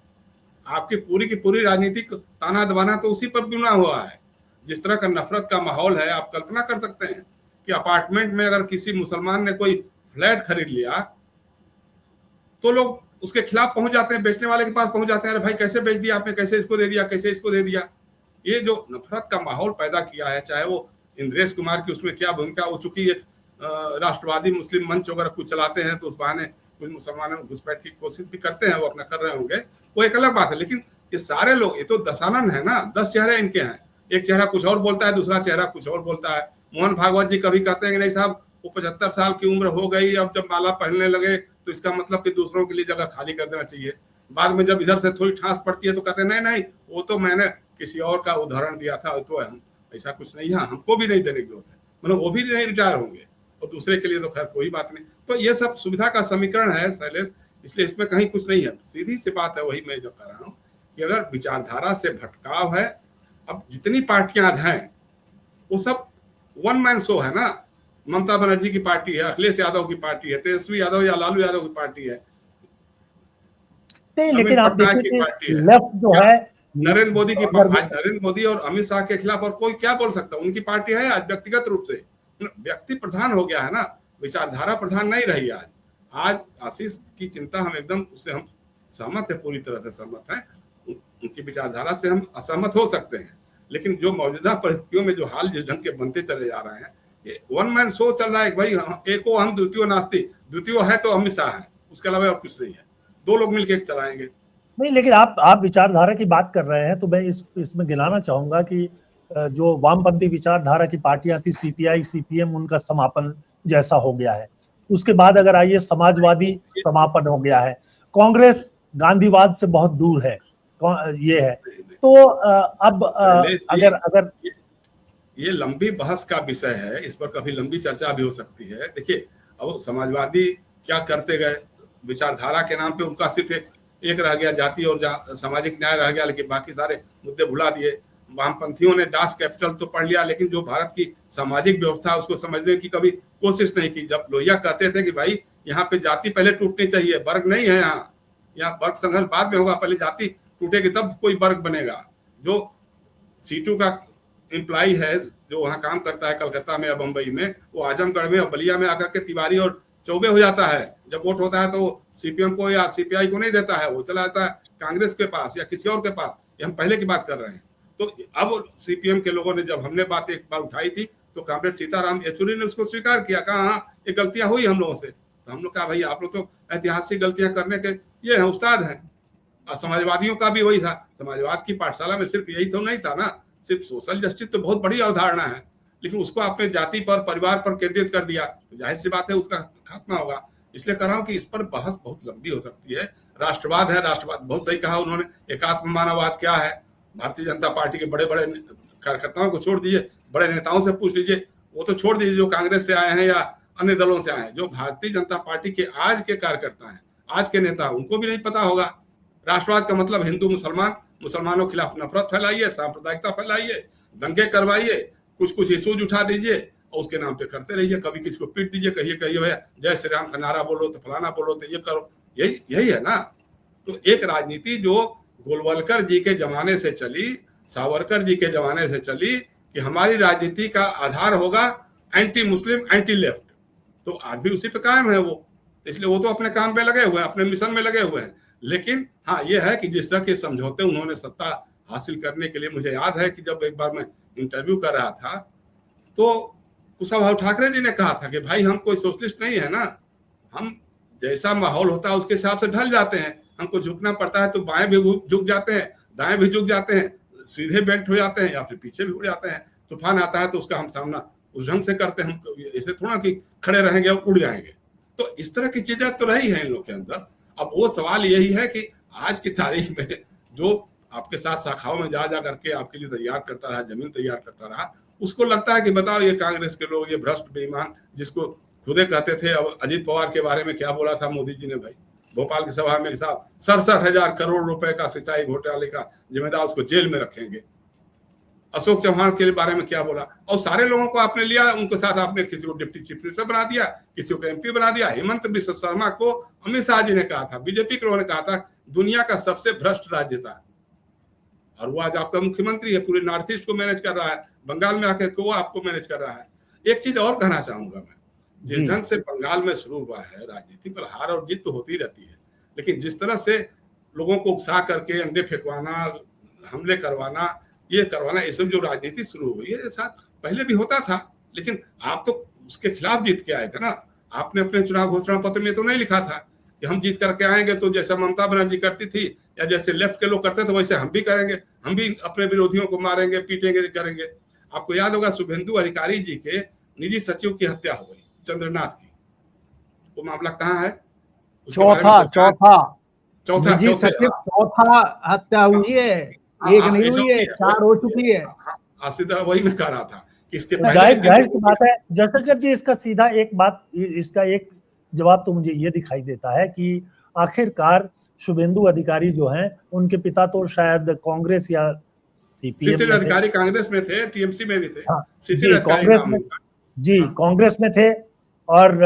[SPEAKER 3] आपकी पूरी की पूरी राजनीति ताना दबाना तो उसी पर बुना हुआ है। जिस तरह का नफरत का माहौल है, आप कल्पना कर सकते हैं कि अपार्टमेंट में अगर किसी मुसलमान ने कोई फ्लैट खरीद लिया तो लोग उसके खिलाफ पहुंच जाते हैं, बेचने वाले के पास पहुंच जाते हैं, अरे भाई कैसे बेच दिया आपने, कैसे इसको दे दिया, कैसे इसको दे दिया। ये जो नफरत का माहौल पैदा किया है, चाहे वो इंद्रेश कुमार की उसमें क्या भूमिका, वो चूंकि एक राष्ट्रवादी मुस्लिम मंच वगैरह कुछ चलाते हैं तो उस बहाने कुछ मुसलमानों में घुसपैठ की कोशिश भी करते हैं, वो अपना कर रहे होंगे, वो एक अलग बात है। लेकिन ये सारे लोग, ये तो दशानन है ना, 10 चेहरे इनके हैं, एक चेहरा कुछ और बोलता है, दूसरा चेहरा कुछ और बोलता है। मोहन भागवत जी कभी कहते हैं कि नहीं साहब वो 75 साल की उम्र हो गई, अब जब माला पहनने लगे तो इसका मतलब कि दूसरों के लिए जगह खाली कर देना चाहिए। बाद में जब इधर से थोड़ी ठास पड़ती है तो कहते हैं नहीं नहीं वो तो मैंने किसी और का उदाहरण दिया था, तो हम ऐसा कुछ नहीं है, हमको भी नहीं देने की जरूरत है, मतलब वो भी नहीं रिटायर होंगे और दूसरे के लिए तो खैर कोई बात नहीं। तो ये सब सुविधा का समीकरण है शैलेश, इसलिए इसमें कहीं कुछ नहीं है। सीधी सी बात है, वही मैं जो कह रहा हूँ कि अगर विचारधारा से भटकाव है, अब जितनी पार्टियां हैं वो सब वन मैन शो है ना। ममता बनर्जी की पार्टी है, अखिलेश यादव की पार्टी है, तेजस्वी यादव या लालू यादव की पार्टी है,
[SPEAKER 1] नहीं, लेकिन आप
[SPEAKER 3] पटनायक की
[SPEAKER 1] देखिए
[SPEAKER 3] पार्टी
[SPEAKER 1] कि
[SPEAKER 3] है,
[SPEAKER 1] लेफ्ट जो है
[SPEAKER 3] नरेंद्र मोदी की
[SPEAKER 1] अगर
[SPEAKER 3] आज नरेंद्र मोदी और अमित शाह के खिलाफ और कोई क्या बोल सकता है? उनकी पार्टी है आज व्यक्तिगत रूप से, व्यक्ति प्रधान हो गया है ना, विचारधारा प्रधान नहीं रही आज। आज आशीष की चिंता हम एकदम उससे हम सहमत है, पूरी तरह से सहमत है, उनकी विचारधारा से हम असहमत हो सकते हैं, लेकिन जो मौजूदा परिस्थितियों में जो हाल जिस ढंग के बनते चले जा रहे हैं, ये वन मैन शो चल रहा है। भाई एको हम द्वितीय नास्ती, द्वितीय है तो अमित शाह है, उसके अलावा और कुछ नहीं है, दो लोग मिलकर चलाएंगे।
[SPEAKER 1] नहीं, लेकिन आप विचारधारा की बात कर रहे हैं तो मैं इसमें गिनाना चाहूंगा कि जो वामपंथी विचारधारा की पार्टियां थी, सीपीआई सीपीएम, उनका समापन जैसा हो गया है। उसके बाद अगर आइए, समाजवादी समापन हो गया है, कांग्रेस गांधीवाद से बहुत दूर है, ये है। तो अब अगर
[SPEAKER 3] ये लंबी बहस का विषय है, इस पर कभी लंबी चर्चा भी हो सकती है। देखिए अब समाजवादी क्या करते गए, विचारधारा के नाम पे उनका सिर्फ एक रह गया, जाति और सामाजिक न्याय रह गया, लेकिन बाकी सारे मुद्दे भुला दिए। वामपंथियों ने दास कैपिटल तो पढ़ लिया, लेकिन जो भारत की सामाजिक व्यवस्था उसको समझने की कभी कोशिश नहीं की। जब लोहिया कहते थे कि भाई यहाँ पे जाति पहले टूटनी चाहिए, वर्ग नहीं है, यहाँ वर्ग संघर्ष बाद में होगा, पहले जाति टूटेगी तब कोई वर्ग बनेगा। जो सीटू का एम्प्लॉय है जो वहाँ काम करता है कलकत्ता में या बम्बई में, वो आजमगढ़ में और बलिया में आकर के तिवारी और चौबे हो जाता है। जब वोट होता है तो सीपीएम को या सीपीआई को नहीं देता है, वो चला जाता है कांग्रेस के पास या किसी और के पास। ये हम पहले की बात कर रहे हैं। तो अब सीपीएम के लोगों ने जब हमने बात एक बार उठाई थी तो कॉमरेड सीताराम येचुरी ने उसको स्वीकार किया, कहा हाँ ये गलतियां हुई हम लोगों से। तो हम लोग कहा भाई आप लोग तो ऐतिहासिक गलतियां करने के ये है उस्ताद हैं। और समाजवादियों का भी वही था, समाजवाद की पाठशाला में सिर्फ यही तो नहीं था ना, सिर्फ सोशल जस्टिस तो बहुत बड़ी अवधारणा है, लेकिन उसको आपने जाति पर परिवार पर केंद्रित कर दिया तो जाहिर सी बात है उसका खात्मा होगा। इसलिए कह रहा हूं कि इस पर बहस बहुत लंबी हो सकती है। राष्ट्रवाद है, राष्ट्रवाद बहुत सही कहा उन्होंने, एकात्म मानववाद क्या है। भारतीय जनता पार्टी के बड़े बड़े कार्यकर्ताओं को छोड़ दीजिए, बड़े नेताओं से पूछ लीजिए, वो तो छोड़ दीजिए जो कांग्रेस से आए हैं या अन्य दलों से आए हैं, जो भारतीय जनता पार्टी के आज के कार्यकर्ता हैं, आज के नेता, उनको भी नहीं पता होगा। राष्ट्रवाद का मतलब हिंदू मुसलमान, मुसलमानों के खिलाफ नफरत फैलाइए, सांप्रदायिकता फैलाइए, दंगे करवाइए, कुछ कुछ इशूज उठा दीजिए और उसके नाम पे करते रहिए। कभी किसी को पीट दीजिए, कहिए भैया जय श्री राम का नारा बोलो तो फलाना बोलो तो ये करो, यही है ना। तो एक राजनीति जो गोलवलकर जी के जमाने से चली, सावरकर जी के जमाने से चली कि हमारी राजनीति का आधार होगा एंटी मुस्लिम एंटी लेफ्ट, तो आज भी उसी पे कायम है वो। इसलिए वो तो अपने काम पे लगे हुए हैं, अपने मिशन में लगे हुए हैं। लेकिन हाँ ये है कि जिस तरह के समझौते उन्होंने सत्ता हासिल करने के लिए, मुझे याद है कि जब एक बार मैं इंटरव्यू कर रहा था तो कुशाभाऊ ठाकरे जी ने कहा था कि भाई हम कोई सोशलिस्ट नहीं है ना, हम जैसा माहौल होता है उसके हिसाब से ढल जाते हैं, हमको झुकना पड़ता है तो बाएं भी झुक जाते हैं, दाएं भी झुक जाते हैं, सीधे बेंट हो जाते हैं या फिर पीछे भी हो जाते हैं। तूफान आता है तो उसका हम सामना उस ढंग से करते हैं, हम ऐसे थोड़ा कि खड़े रहेंगे और उड़ जाएंगे। तो इस तरह की चीजें तो रही है इन लोग के अंदर। अब वो सवाल यही है कि आज की तारीख में जो आपके साथ शाखाओं में जा करके आपके लिए तैयार करता रहा, जमीन तैयार करता रहा, उसको लगता है कि बताओ ये कांग्रेस के लोग, ये भ्रष्ट बेईमान, जिसको खुदे कहते थे। अब अजीत पवार के बारे में क्या बोला था मोदी जी ने भाई भोपाल की सभा में, साहब 67,000 करोड़ रुपए का सिंचाई घोटाले का जिम्मेदार उसको जेल में रखेंगे। अशोक चौहान के बारे में क्या बोला, और सारे लोगों को आपने लिया, उनके साथ आपने किसी को डिप्टी चीफ मिनिस्टर बना दिया, किसी को एमपी बना दिया। हेमंत बिश्व शर्मा को अमित शाह जी ने कहा था, बीजेपी के लोगों ने कहा था दुनिया का सबसे भ्रष्ट राज्य था, और वो आज आपका मुख्यमंत्री है, पूरे नॉर्थ ईस्ट को मैनेज कर रहा है, बंगाल में आकर वो आपको मैनेज कर रहा है। एक चीज और कहना चाहूंगा मैं, जिस ढंग से बंगाल में शुरू हुआ है राजनीति, पर हार और जीत तो होती रहती है, लेकिन जिस तरह से लोगों को उकसा करके अंडे फेंकवाना, हमले करवाना, ये करवाना, ये सब जो राजनीति शुरू हुई है, साथ पहले भी होता था, लेकिन आप तो उसके खिलाफ जीत के आए थे ना। आपने अपने चुनाव घोषणा पत्र में तो नहीं लिखा था कि हम जीत करके आएंगे तो जैसा ममता बनर्जी करती थी या जैसे लेफ्ट के लोग करते थे वैसे हम भी करेंगे, हम भी अपने विरोधियों को मारेंगे, पीटेंगे, करेंगे। आपको याद होगा शुभेंदु अधिकारी जी के निजी सचिव की हत्या हो गई, चंद्रनाथ की। वो मामला कहाँ है?
[SPEAKER 2] चौथा हत्या हुई है, एक नहीं हुई है, 4 हो चुकी है।
[SPEAKER 3] सीधा वही मैं कह रहा था कि इसके
[SPEAKER 1] जाहिर सी बात है जयशंकर जी, इसका सीधा एक बात, इसका एक जवाब तो मुझे ये दिखाई देता है कि आखिरकार शुभेंदु अधिकारी जो हैं उनके पिता तो शायद कांग्रेस या
[SPEAKER 3] सीसीआर अधिकारी कांग्रेस में थे, टीएमसी में भी थे।
[SPEAKER 1] हाँ,
[SPEAKER 3] सीसीआर
[SPEAKER 1] कांग्रेस में, जी कांग्रेस में थे और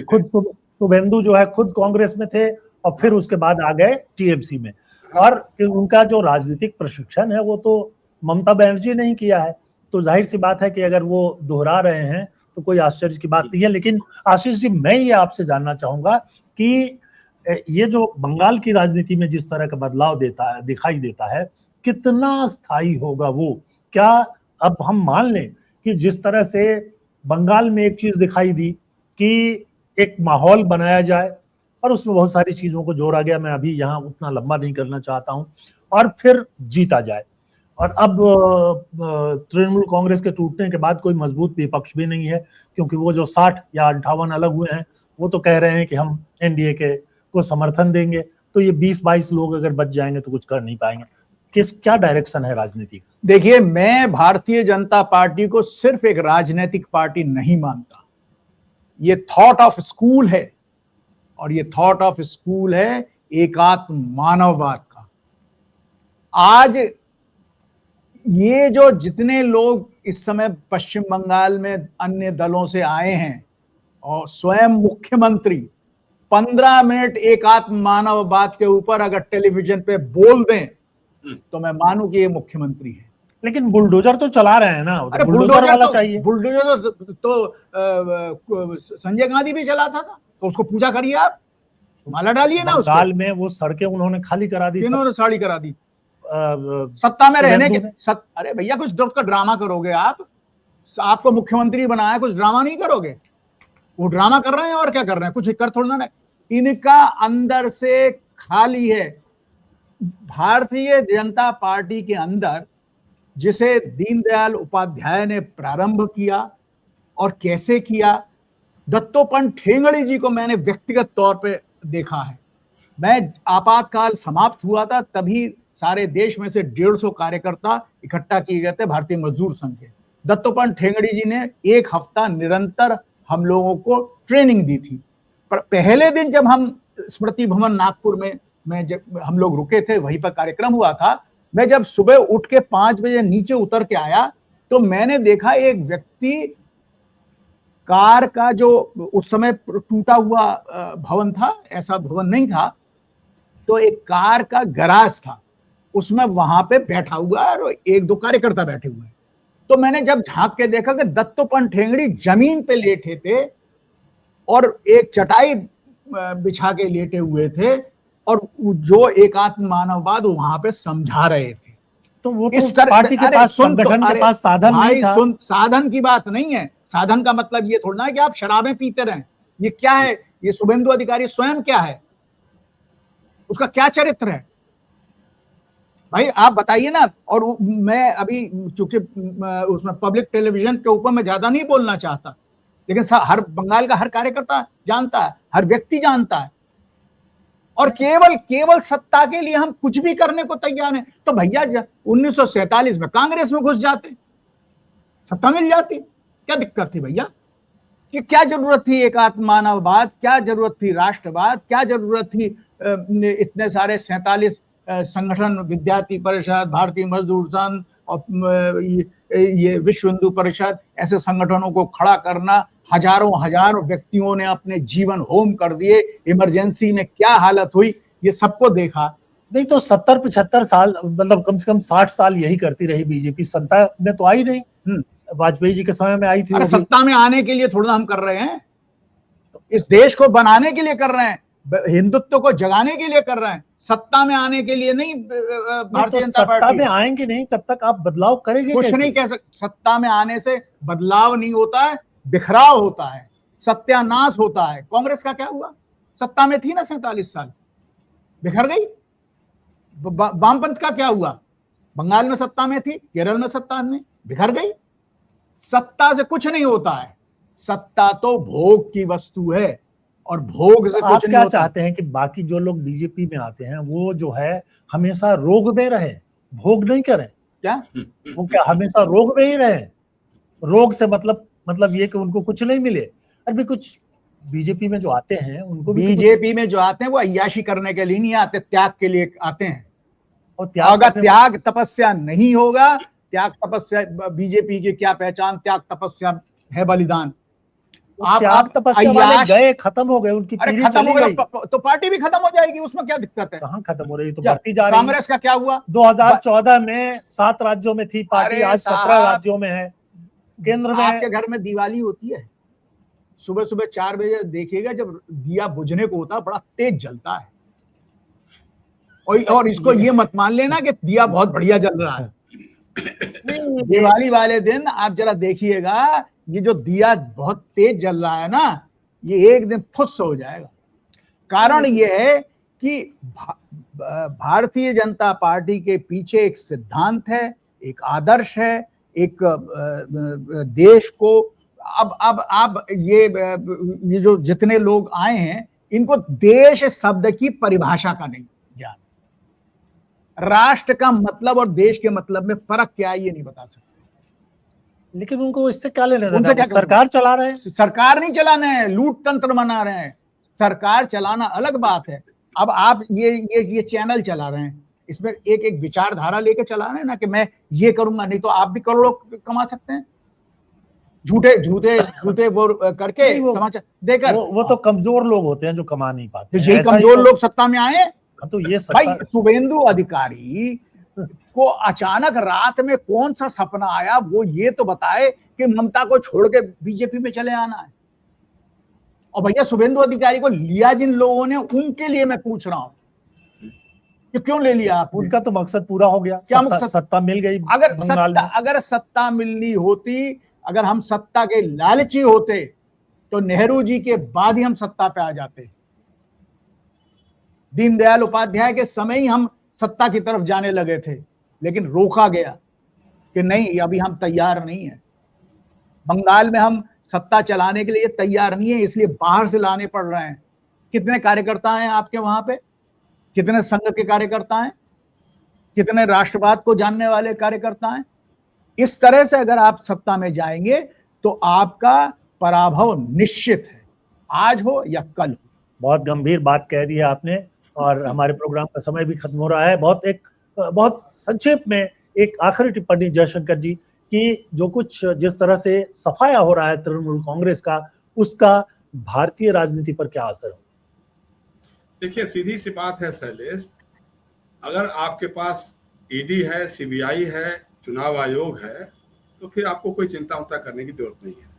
[SPEAKER 1] खुद शुभेंदु जो है खुद कांग्रेस में थे और फिर उसके बाद आ गए टीएमसी में। और उनका जो राजनीतिक प्रशिक्षण है वो तो ममता बनर्जी ने ही किया है, तो जाहिर सी बात है कि अगर वो दोहरा रहे हैं तो कोई आश्चर्य की बात नहीं है। लेकिन आशीष जी, मैं ये आपसे जानना चाहूंगा कि ये जो बंगाल की राजनीति में जिस तरह का बदलाव दिखाई देता है, कितना स्थायी होगा वो? क्या अब हम मान लें कि जिस तरह से बंगाल में एक चीज दिखाई दी कि एक माहौल बनाया जाए और उसमें बहुत सारी चीजों को जोड़ा गया, मैं अभी यहाँ उतना लंबा नहीं करना चाहता हूँ, और फिर जीता जाए। और अब तृणमूल कांग्रेस के टूटने के बाद कोई मजबूत विपक्ष भी नहीं है, क्योंकि वो जो 60 या 58 अलग हुए हैं वो तो कह रहे हैं कि हम एनडीए के को समर्थन देंगे, तो ये 20-22 लोग अगर बच जाएंगे तो कुछ कर नहीं पाएंगे। क्या डायरेक्शन है राजनीति का?
[SPEAKER 2] देखिए, मैं भारतीय जनता पार्टी को सिर्फ एक राजनीतिक पार्टी नहीं मानता, ये थॉट ऑफ स्कूल है, और ये थॉट ऑफ स्कूल है एकात्म मानववाद का। आज ये जो जितने लोग इस समय पश्चिम बंगाल में अन्य दलों से आए हैं और स्वयं मुख्यमंत्री 15 मिनट एकात्म मानववाद के ऊपर अगर टेलीविजन पे बोल दें तो मैं मानूं कि ये मुख्यमंत्री है।
[SPEAKER 1] लेकिन बुलडोजर तो चला रहे हैं ना,
[SPEAKER 2] अरे बुलडोजर वाला चाहिए। बुलडोजर तो संजय गांधी भी चलाता था, तो उसको पूजा करिए, आप माला डालिए ना।
[SPEAKER 1] बंगाल में वो सड़कें उन्होंने खाली करा दी,
[SPEAKER 2] इन्होंने साड़ी करा दी सत्ता में रहने के। अरे भैया, कुछ का ड्रामा करोगे आप? आपको मुख्यमंत्री बनाया, कुछ ड्रामा नहीं करोगे? वो ड्रामा कर रहे हैं और क्या कर रहे हैं, कुछ कर थोड़ा ना। इनका अंदर से खाली है। भारतीय जनता पार्टी के अंदर जिसे दीनदयाल उपाध्याय ने प्रारंभ किया और कैसे किया, दत्तोपंत ठेंगड़ी जी को मैंने व्यक्तिगत तौर पे देखा है। मैं आपातकाल समाप्त हुआ था, तभी सारे देश में से 150 कार्यकर्ता इकट्ठा किए गए थे भारतीय मजदूर संघ के। दत्तोपंत ठेंगड़ी जी ने 1 हफ्ता निरंतर हम लोगों को ट्रेनिंग दी थी। पर पहले दिन जब हम स्मृति भवन नागपुर में जब हम लोग रुके थे, वहीं पर कार्यक्रम हुआ था। मैं जब सुबह उठ के 5 बजे नीचे उतर के आया तो मैंने देखा एक व्यक्ति कार का, जो उस समय टूटा हुआ भवन था, ऐसा भवन नहीं था, तो एक कार का गैराज था, उसमें वहां पे बैठा हुआ है और 1-2 कार्यकर्ता बैठे हुए हैं। तो मैंने जब झांक के देखा कि दत्तोपंत ठेंगड़ी जमीन पे लेटे थे और एक चटाई बिछा के लेटे हुए थे और जो एकात्म मानववाद वहां पे समझा रहे थे।
[SPEAKER 1] तो वो इस पार्टी के पास, संगठन के पास साधन नहीं था।
[SPEAKER 2] साधन की बात नहीं है। साधन का मतलब ये थोड़ा है कि आप शराबें पीते रहें। ये क्या है? ये शुभेंदु अधिकारी स्वयं क्या है? उसका क्या चरित्र है भाई, आप बताइए ना। और मैं अभी चूंकि उसमें पब्लिक टेलीविजन के ऊपर मैं ज्यादा नहीं बोलना चाहता, लेकिन हर बंगाल का हर कार्यकर्ता जानता है, हर व्यक्ति जानता है। और केवल सत्ता के लिए हम कुछ भी करने को तैयार हैं। तो भैया 1947 में कांग्रेस में घुस जाते, सत्ता मिल जाती, क्या दिक्कत थी भैया? कि क्या जरूरत थी एकात्म मानववाद, क्या जरूरत थी राष्ट्रवाद, क्या जरूरत थी इतने सारे 47 संगठन, विद्यार्थी परिषद, भारतीय मजदूर संघ और ये विश्व हिंदू परिषद, ऐसे संगठनों को खड़ा करना। हजारों व्यक्तियों ने अपने जीवन होम कर दिए। इमरजेंसी में क्या हालत हुई ये सबको देखा।
[SPEAKER 1] नहीं तो 70-75 साल, मतलब कम से कम 60 साल यही करती रही बीजेपी। सत्ता में तो आई नहीं, वाजपेयी जी के समय में आई थी।
[SPEAKER 2] अरे सत्ता में आने के लिए थोड़ा हम कर रहे हैं, इस देश को बनाने के लिए कर रहे हैं। हिंदुत्व को जगाने के लिए कर रहे हैं, सत्ता में आने के लिए नहीं। भारतीय
[SPEAKER 1] तो
[SPEAKER 2] जनता
[SPEAKER 1] सत्ता
[SPEAKER 2] पार्टी
[SPEAKER 1] में आएंगे नहीं तब तक आप बदलाव करेंगे
[SPEAKER 2] कुछ
[SPEAKER 1] कैसे?
[SPEAKER 2] नहीं कह सकते। सत्ता में आने से बदलाव नहीं होता है, बिखराव होता है, सत्यानाश होता है। कांग्रेस का क्या हुआ? सत्ता में थी ना 47 साल, बिखर गई। वामपंथ का क्या हुआ? बंगाल में सत्ता में थी, केरल में सत्ता में, बिखर गई। सत्ता से कुछ नहीं होता है, सत्ता तो भोग की वस्तु है और भोग से
[SPEAKER 1] आप
[SPEAKER 2] कुछ नहीं
[SPEAKER 1] क्या
[SPEAKER 2] होता।
[SPEAKER 1] चाहते हैं कि बाकी जो लोग बीजेपी में आते हैं वो जो है हमेशा रोग में रहे, भोग नहीं करें?
[SPEAKER 2] क्या
[SPEAKER 1] वो क्या हमेशा रोग में ही रहे? रोग से मतलब ये कि उनको कुछ नहीं मिले। अभी कुछ बीजेपी में जो आते हैं उनको भी
[SPEAKER 2] बीजेपी में जो आते हैं वो अय्याशी करने के लिए नहीं आते, त्याग के लिए आते हैं।
[SPEAKER 1] और त्याग
[SPEAKER 2] अगर
[SPEAKER 1] करने-
[SPEAKER 2] त्याग तपस्या नहीं होगा, त्याग तपस्या, बीजेपी की क्या पहचान? त्याग तपस्या है बलिदान।
[SPEAKER 1] त्याग तपस्या वाले गए, खत्म हो गए, उनकी
[SPEAKER 2] अरे
[SPEAKER 1] पीढ़ी
[SPEAKER 2] खत्म हो
[SPEAKER 1] चली
[SPEAKER 2] गई
[SPEAKER 1] गई।
[SPEAKER 2] तो पार्टी भी खत्म हो जाएगी, उसमें क्या दिक्कत है?
[SPEAKER 1] कहाँ खत्म हो रही, तो
[SPEAKER 2] क्या
[SPEAKER 1] बढ़ती जा रही है।
[SPEAKER 2] कांग्रेस का क्या हुआ?
[SPEAKER 1] 2014 में 7 राज्यों में थी पार्टी,
[SPEAKER 2] अरे
[SPEAKER 1] आज 17 राज्यों में है। केंद्र में
[SPEAKER 2] आपके घर में दिवाली होती है, सुबह सुबह 4 बजे देखिएगा, जब दिया बुझने को होता है बड़ा तेज जलता है। और इसको ये मत मान लेना कि दिया बहुत बढ़िया जल रहा है। दिवाली वाले दिन आप जरा देखिएगा, ये जो दिया बहुत तेज जल रहा है ना, ये एक दिन फुस हो जाएगा। कारण ये है कि भारतीय जनता पार्टी के पीछे एक सिद्धांत है, एक आदर्श है, एक देश को अब ये जो जितने लोग आए हैं, इनको देश शब्द की परिभाषा का नहीं ज्ञान, राष्ट्र का मतलब और देश के मतलब में फर्क क्या है ये नहीं बता सकते।
[SPEAKER 1] लेकिन उनको इससे क्या लेना देना?
[SPEAKER 2] उनसे क्या
[SPEAKER 1] सरकार चला रहे हैं।
[SPEAKER 2] सरकार नहीं चलाना है, लूट तंत्र बना रहे हैं। सरकार चलाना अलग बात है। अब आप ये चैनल चला रहे हैं, इसमें एक एक विचारधारा लेके चला रहे हैं ना कि मैं ये करूंगा, नहीं तो आप भी करोड़ों कमा सकते हैं झूठे वो करके समाचार देकर।
[SPEAKER 1] वो तो कमजोर लोग होते हैं जो कमा नहीं पाते।
[SPEAKER 2] तो यही कमजोर लोग सत्ता में आए।
[SPEAKER 1] तो ये
[SPEAKER 2] भाई शुभेंदु अधिकारी को अचानक रात में कौन सा सपना आया, वो ये तो बताए कि ममता को छोड़ के बीजेपी में चले आना है। और भैया शुभेंदु अधिकारी को लिया जिन लोगों ने, उनके लिए मैं पूछ रहा हूं कि क्यों ले लिया आप?
[SPEAKER 1] उनका तो मकसद पूरा हो गया,
[SPEAKER 2] क्या
[SPEAKER 1] सत्ता मिल गई।
[SPEAKER 2] अगर सत्ता मिलनी होती, अगर हम सत्ता के लालची होते तो नेहरू जी के बाद ही हम सत्ता पे आ जाते। दीनदयाल उपाध्याय के समय ही हम सत्ता की तरफ जाने लगे थे, लेकिन रोका गया कि नहीं, अभी हम तैयार नहीं है। बंगाल में हम सत्ता चलाने के लिए तैयार नहीं है, इसलिए बाहर से लाने पड़ रहे हैं। कितने कार्यकर्ता हैं आपके वहां पे? कितने संघ के कार्यकर्ता हैं? कितने राष्ट्रवाद को जानने वाले कार्यकर्ता हैं? इस तरह से अगर आप सत्ता में जाएंगे तो आपका पराभव निश्चित है, आज हो या कल हो।
[SPEAKER 1] बहुत गंभीर बात कह दी है आपने, और हमारे प्रोग्राम का समय भी खत्म हो रहा है। बहुत संक्षेप में एक आखिरी टिप्पणी जयशंकर जी कि जो कुछ जिस तरह से सफाया हो रहा है तृणमूल कांग्रेस का, उसका भारतीय राजनीति पर क्या असर हो?
[SPEAKER 3] देखिए, सीधी सी बात है शैलेश, अगर आपके पास ईडी है, सीबीआई है, चुनाव आयोग है, तो फिर आपको कोई चिंता उंता करने की जरूरत नहीं है।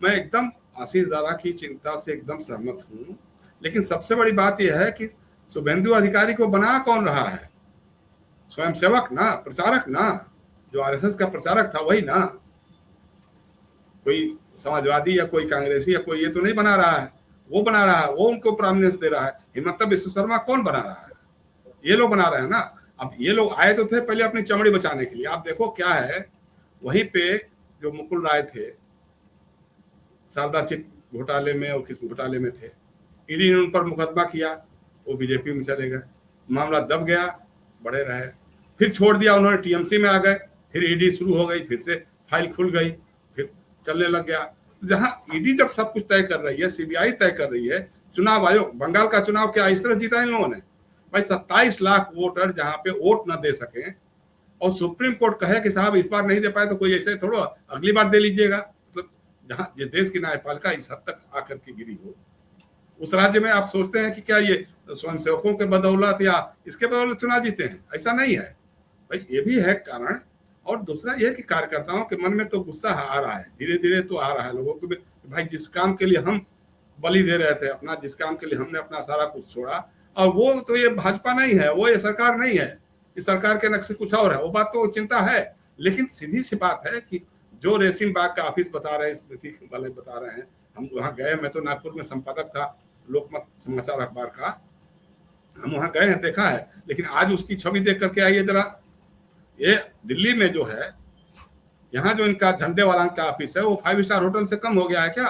[SPEAKER 3] मैं एकदम आशीष दादा की चिंता से एकदम सहमत हूँ, लेकिन सबसे बड़ी बात यह है कि शुभेंदु अधिकारी को बना कौन रहा है? स्वयंसेवक ना, प्रचारक ना, जो आरएसएस का प्रचारक था वही ना। कोई समाजवादी या कोई कांग्रेसी या कोई ये तो नहीं बना रहा है, वो बना रहा है, वो उनको प्रोमिनेंस दे रहा है। हिमंत बिश्व शर्मा कौन बना रहा है? ये लोग बना रहे हैं ना। अब ये लोग आए तो थे पहले अपनी चमड़ी बचाने के लिए। आप देखो क्या है, वहीं पे जो मुकुल राय थे शारदा चिट घोटाले में और किस घोटाले में थे, ईडी ने उन पर मुकदमा किया, वो बीजेपी में चले गए, मामला दब गया, बड़े रहे, फिर छोड़ दिया उन्होंने, टीएमसी में आ गए, फिर ईडी शुरू हो गई, फिर से फाइल खुल गई, फिर चलने लग गया। जहां ईडी जब सब कुछ तय कर रही है, सीबीआई तय कर रही है, चुनाव आयोग, बंगाल का चुनाव क्या इस तरह जीता इन लोगों ने? भाई 27 लाख वोटर जहां पे वोट न दे सके और सुप्रीम कोर्ट कहे कि साहब इस बार नहीं दे पाए तो कोई ऐसे थोड़ा अगली बार दे लीजिएगा। मतलब जहां ये देश की न्यायपालिका इस हद तक आकर के गिरी हो, उस राज्य में आप सोचते हैं कि क्या ये स्वयंसेवकों के बदौलत या इसके बदौलत चुनाव जीते हैं? ऐसा नहीं है भाई, ये भी है कारण। और दूसरा यह कि कार्यकर्ताओं के मन में तो गुस्सा आ रहा है, धीरे धीरे तो आ रहा है लोगों को। भाई जिस काम के लिए हम बलि दे रहे थे अपना, जिस काम के लिए हमने अपना सारा कुछ छोड़ा। और वो तो ये भाजपा नहीं है, वो ये सरकार नहीं है, इस सरकार के नक्शे कुछ और है, वो बात तो चिंता है। लेकिन सीधी सी बात है कि जो रेसिंग बाग का ऑफिस बता रहे हैं, स्मृति वाले बता रहे हैं, हम वहाँ गए, मैं तो नागपुर में संपादक था लोकमत समाचार अखबार का, हम वहाँ गए हैं, देखा है। लेकिन आज उसकी छवि देख करके आइए जरा, ये दिल्ली में जो है, यहाँ जो इनका झंडे वाला का ऑफिस है, वो 5 स्टार होटल से कम हो गया है क्या?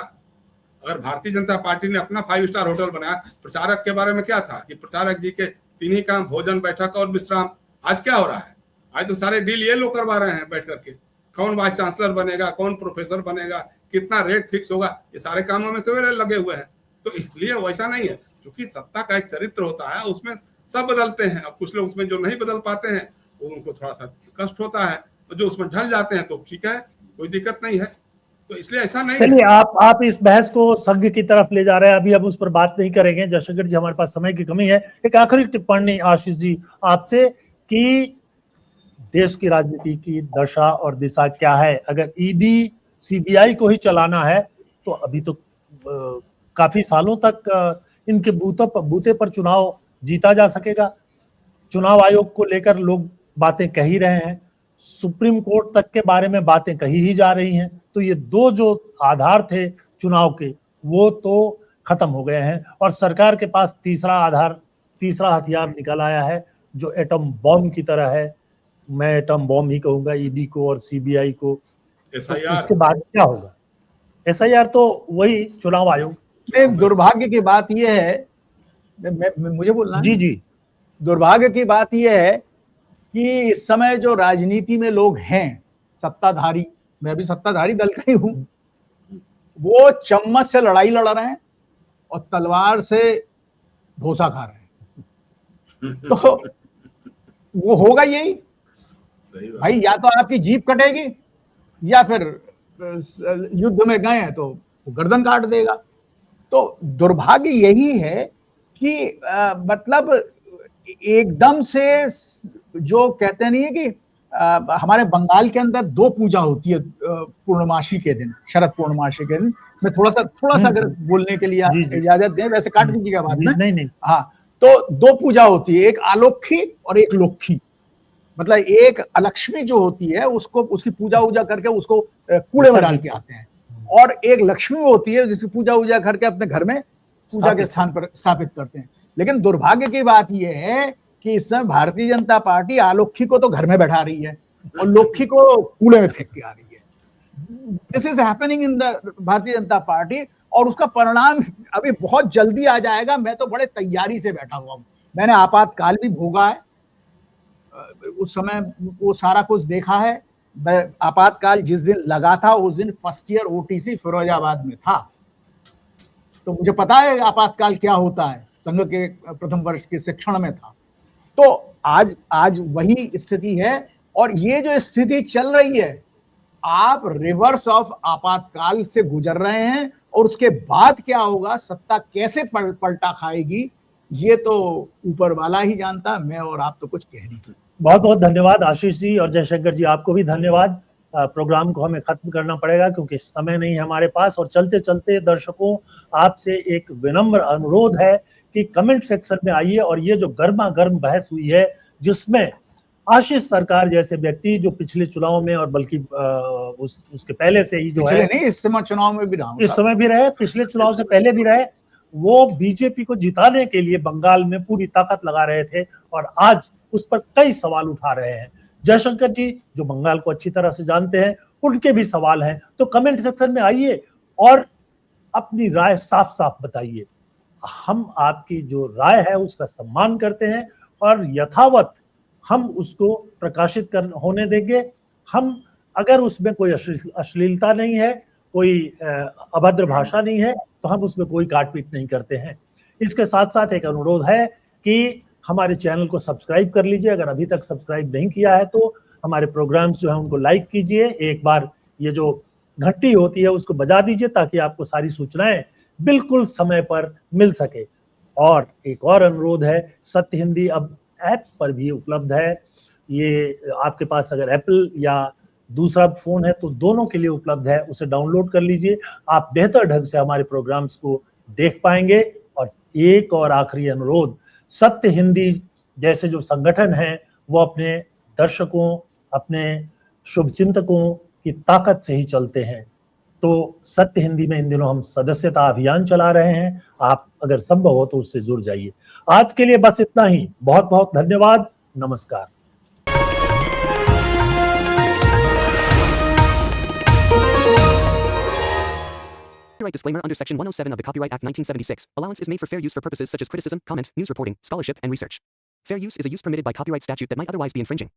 [SPEAKER 3] अगर भारतीय जनता पार्टी ने अपना 5 स्टार होटल बनाया, प्रचारक के बारे में क्या था कि प्रचारक जी के 3 ही काम, भोजन, बैठक और विश्राम। आज क्या हो रहा है? आज तो सारे डील ये लोग करवा रहे हैं बैठ करके, कौन वाइस चांसलर बनेगा, कौन प्रोफेसर बनेगा, कितना रेट फिक्स होगा, ये सारे कामों में तो वे लगे हुए हैं। तो इसलिए वैसा नहीं है, क्योंकि सत्ता का एक चरित्र होता है, उसमें सब बदलते हैं। अब कुछ लोग उसमें जो नहीं बदल पाते हैं, उनको थोड़ा सा कष्ट होता है, और जो उसमें ढल जाते हैं तो ठीक है, कोई दिक्कत नहीं है। तो इसलिए ऐसा नहीं है।
[SPEAKER 1] चलिए, आप इस बहस को संघ की तरफ ले जा रहे हैं, अभी हम उस पर बात नहीं करेंगे जयशंकर जी, हमारे पास समय की कमी है। एक आखिरी टिप्पणी आशीष जी आपसे कि देश की राजनीति की दशा और दिशा क्या है? अगर ईडी सीबीआई को ही चलाना है तो अभी तो काफी सालों तक इनके बूते पर चुनाव जीता जा सकेगा। चुनाव आयोग को लेकर लोग बातें कह ही रहे हैं, सुप्रीम कोर्ट तक के बारे में बातें कही ही जा रही हैं। तो ये दो जो आधार थे चुनाव के, वो तो खत्म हो गए हैं, और सरकार के पास तीसरा हथियार निकल आया है, जो एटम बॉम्ब की तरह है। मैं एटम बॉम्ब ही कहूंगा ईडी को और सीबीआई को। तो उसके बाद क्या होगा? एसआईआर तो वही चुनाव आयोग।
[SPEAKER 2] दुर्भाग्य की बात यह है, मुझे बोलना है? जी, दुर्भाग्य की बात यह है कि इस समय जो राजनीति में लोग हैं, सत्ताधारी, मैं भी सत्ताधारी दल का ही हूं, वो चम्मच से लड़ाई लड़ रहे हैं और तलवार से भूसा खा रहे हैं। तो वो होगा यही भाई, या तो आपकी जीभ कटेगी या फिर युद्ध में गए हैं तो वो गर्दन काट देगा। तो दुर्भाग्य यही है कि मतलब एकदम से जो कहते नहीं है कि हमारे बंगाल के अंदर 2 पूजा होती है पूर्णमासी के दिन, शरद पूर्णमासी के दिन। मैं थोड़ा सा अगर बोलने के लिए इजाजत दें, वैसे काट दीजिएगा बाद में।
[SPEAKER 1] नहीं।
[SPEAKER 2] हाँ, तो 2 पूजा होती है, एक आलोक्षी और एक लोक्षी। मतलब एक अलक्ष्मी जो होती है उसको, उसकी पूजा उजा करके उसको कूड़े में डाल के आते हैं, और एक लक्ष्मी होती है जिसकी पूजा उजा करके अपने घर में पूजा के स्थान पर स्थापित करते हैं। लेकिन दुर्भाग्य की बात यह है कि इस समय भारतीय जनता पार्टी आलोक्षी को तो घर में बैठा रही है और लोक्षी को कूड़े में फेंक के आ रही है। This is happening in the Bharatiya Janata party, और उसका परिणाम अभी बहुत जल्दी आ जाएगा। मैं तो बड़े तैयारी से बैठा हुआ हूँ, मैंने आपातकाल भी भोगा है, उस समय वो सारा कुछ देखा है। आपातकाल जिस दिन लगा था उस दिन फर्स्ट ईयर ओटीसी फिरोजाबाद में था, तो मुझे पता है आपातकाल क्या होता है, संघ के प्रथम वर्ष के शिक्षण में था। तो आज वही स्थिति है, और ये जो स्थिति चल रही है, आप रिवर्स ऑफ आपातकाल से गुजर रहे हैं, और उसके बाद क्या होगा, सत्ता कैसे पलटा खाएगी, ये तो ऊपर वाला ही जानता, मैं और आप तो कुछ कह नहीं सकते।
[SPEAKER 1] बहुत बहुत धन्यवाद आशीष जी, और जयशंकर जी आपको भी धन्यवाद। प्रोग्राम को हमें खत्म करना पड़ेगा क्योंकि समय नहीं है हमारे पास, और चलते चलते दर्शकों आपसे एक विनम्र अनुरोध है कि कमेंट सेक्शन में आइए, और ये जो गर्मा गर्म बहस हुई है जिसमें आशीष सरकार जैसे व्यक्ति जो पिछले चुनाव में और बल्कि उसके पहले से ही जो है,
[SPEAKER 2] नहीं इस समय चुनाव में भी रहा,
[SPEAKER 1] इस समय भी रहे, पिछले चुनाव से पहले भी रहे, वो बीजेपी को जिताने के लिए बंगाल में पूरी ताकत लगा रहे थे, और आज उस पर कई सवाल उठा रहे हैं। जयशंकर जी जो बंगाल को अच्छी तरह से जानते हैं, उनके भी सवाल हैं। तो कमेंट सेक्शन में आइए और अपनी राय साफ साफ बताइए। हम आपकी जो राय है उसका सम्मान करते हैं, और यथावत हम उसको प्रकाशित होने देंगे। हम अगर उसमें कोई अश्लीलता नहीं है, कोई अभद्र भाषा नहीं है, तो हम उसमें कोई काटपीट नहीं करते हैं। इसके साथ साथ एक अनुरोध है कि हमारे चैनल को सब्सक्राइब कर लीजिए, अगर अभी तक सब्सक्राइब नहीं किया है तो हमारे प्रोग्राम्स जो है उनको लाइक कीजिए, एक बार ये जो घंटी होती है उसको बजा दीजिए ताकि आपको सारी सूचनाएं बिल्कुल समय पर मिल सके। और एक और अनुरोध है, सत्य हिंदी अब ऐप पर भी उपलब्ध है। ये आपके पास अगर एप्पल या दूसरा फोन है तो दोनों के लिए उपलब्ध है, उसे डाउनलोड कर लीजिए। आप बेहतर ढंग से हमारे प्रोग्राम्स को देख पाएंगे। और एक और आखिरी अनुरोध, सत्य हिंदी जैसे जो संगठन है वो अपने दर्शकों, अपने शुभचिंतकों की ताकत से ही चलते हैं। तो सत्य हिंदी में इन दिनों हम सदस्यता अभियान चला रहे हैं, आप अगर संभव हो तो उससे जुड़ जाइए। आज के लिए बस इतना ही, बहुत बहुत धन्यवाद, नमस्कार।
[SPEAKER 4] Copyright disclaimer under Section 107 of the Copyright Act 1976. Allowance is made for fair use for purposes such as criticism, comment, news reporting, scholarship, and research. Fair use is a use permitted by copyright statute that might otherwise be infringing.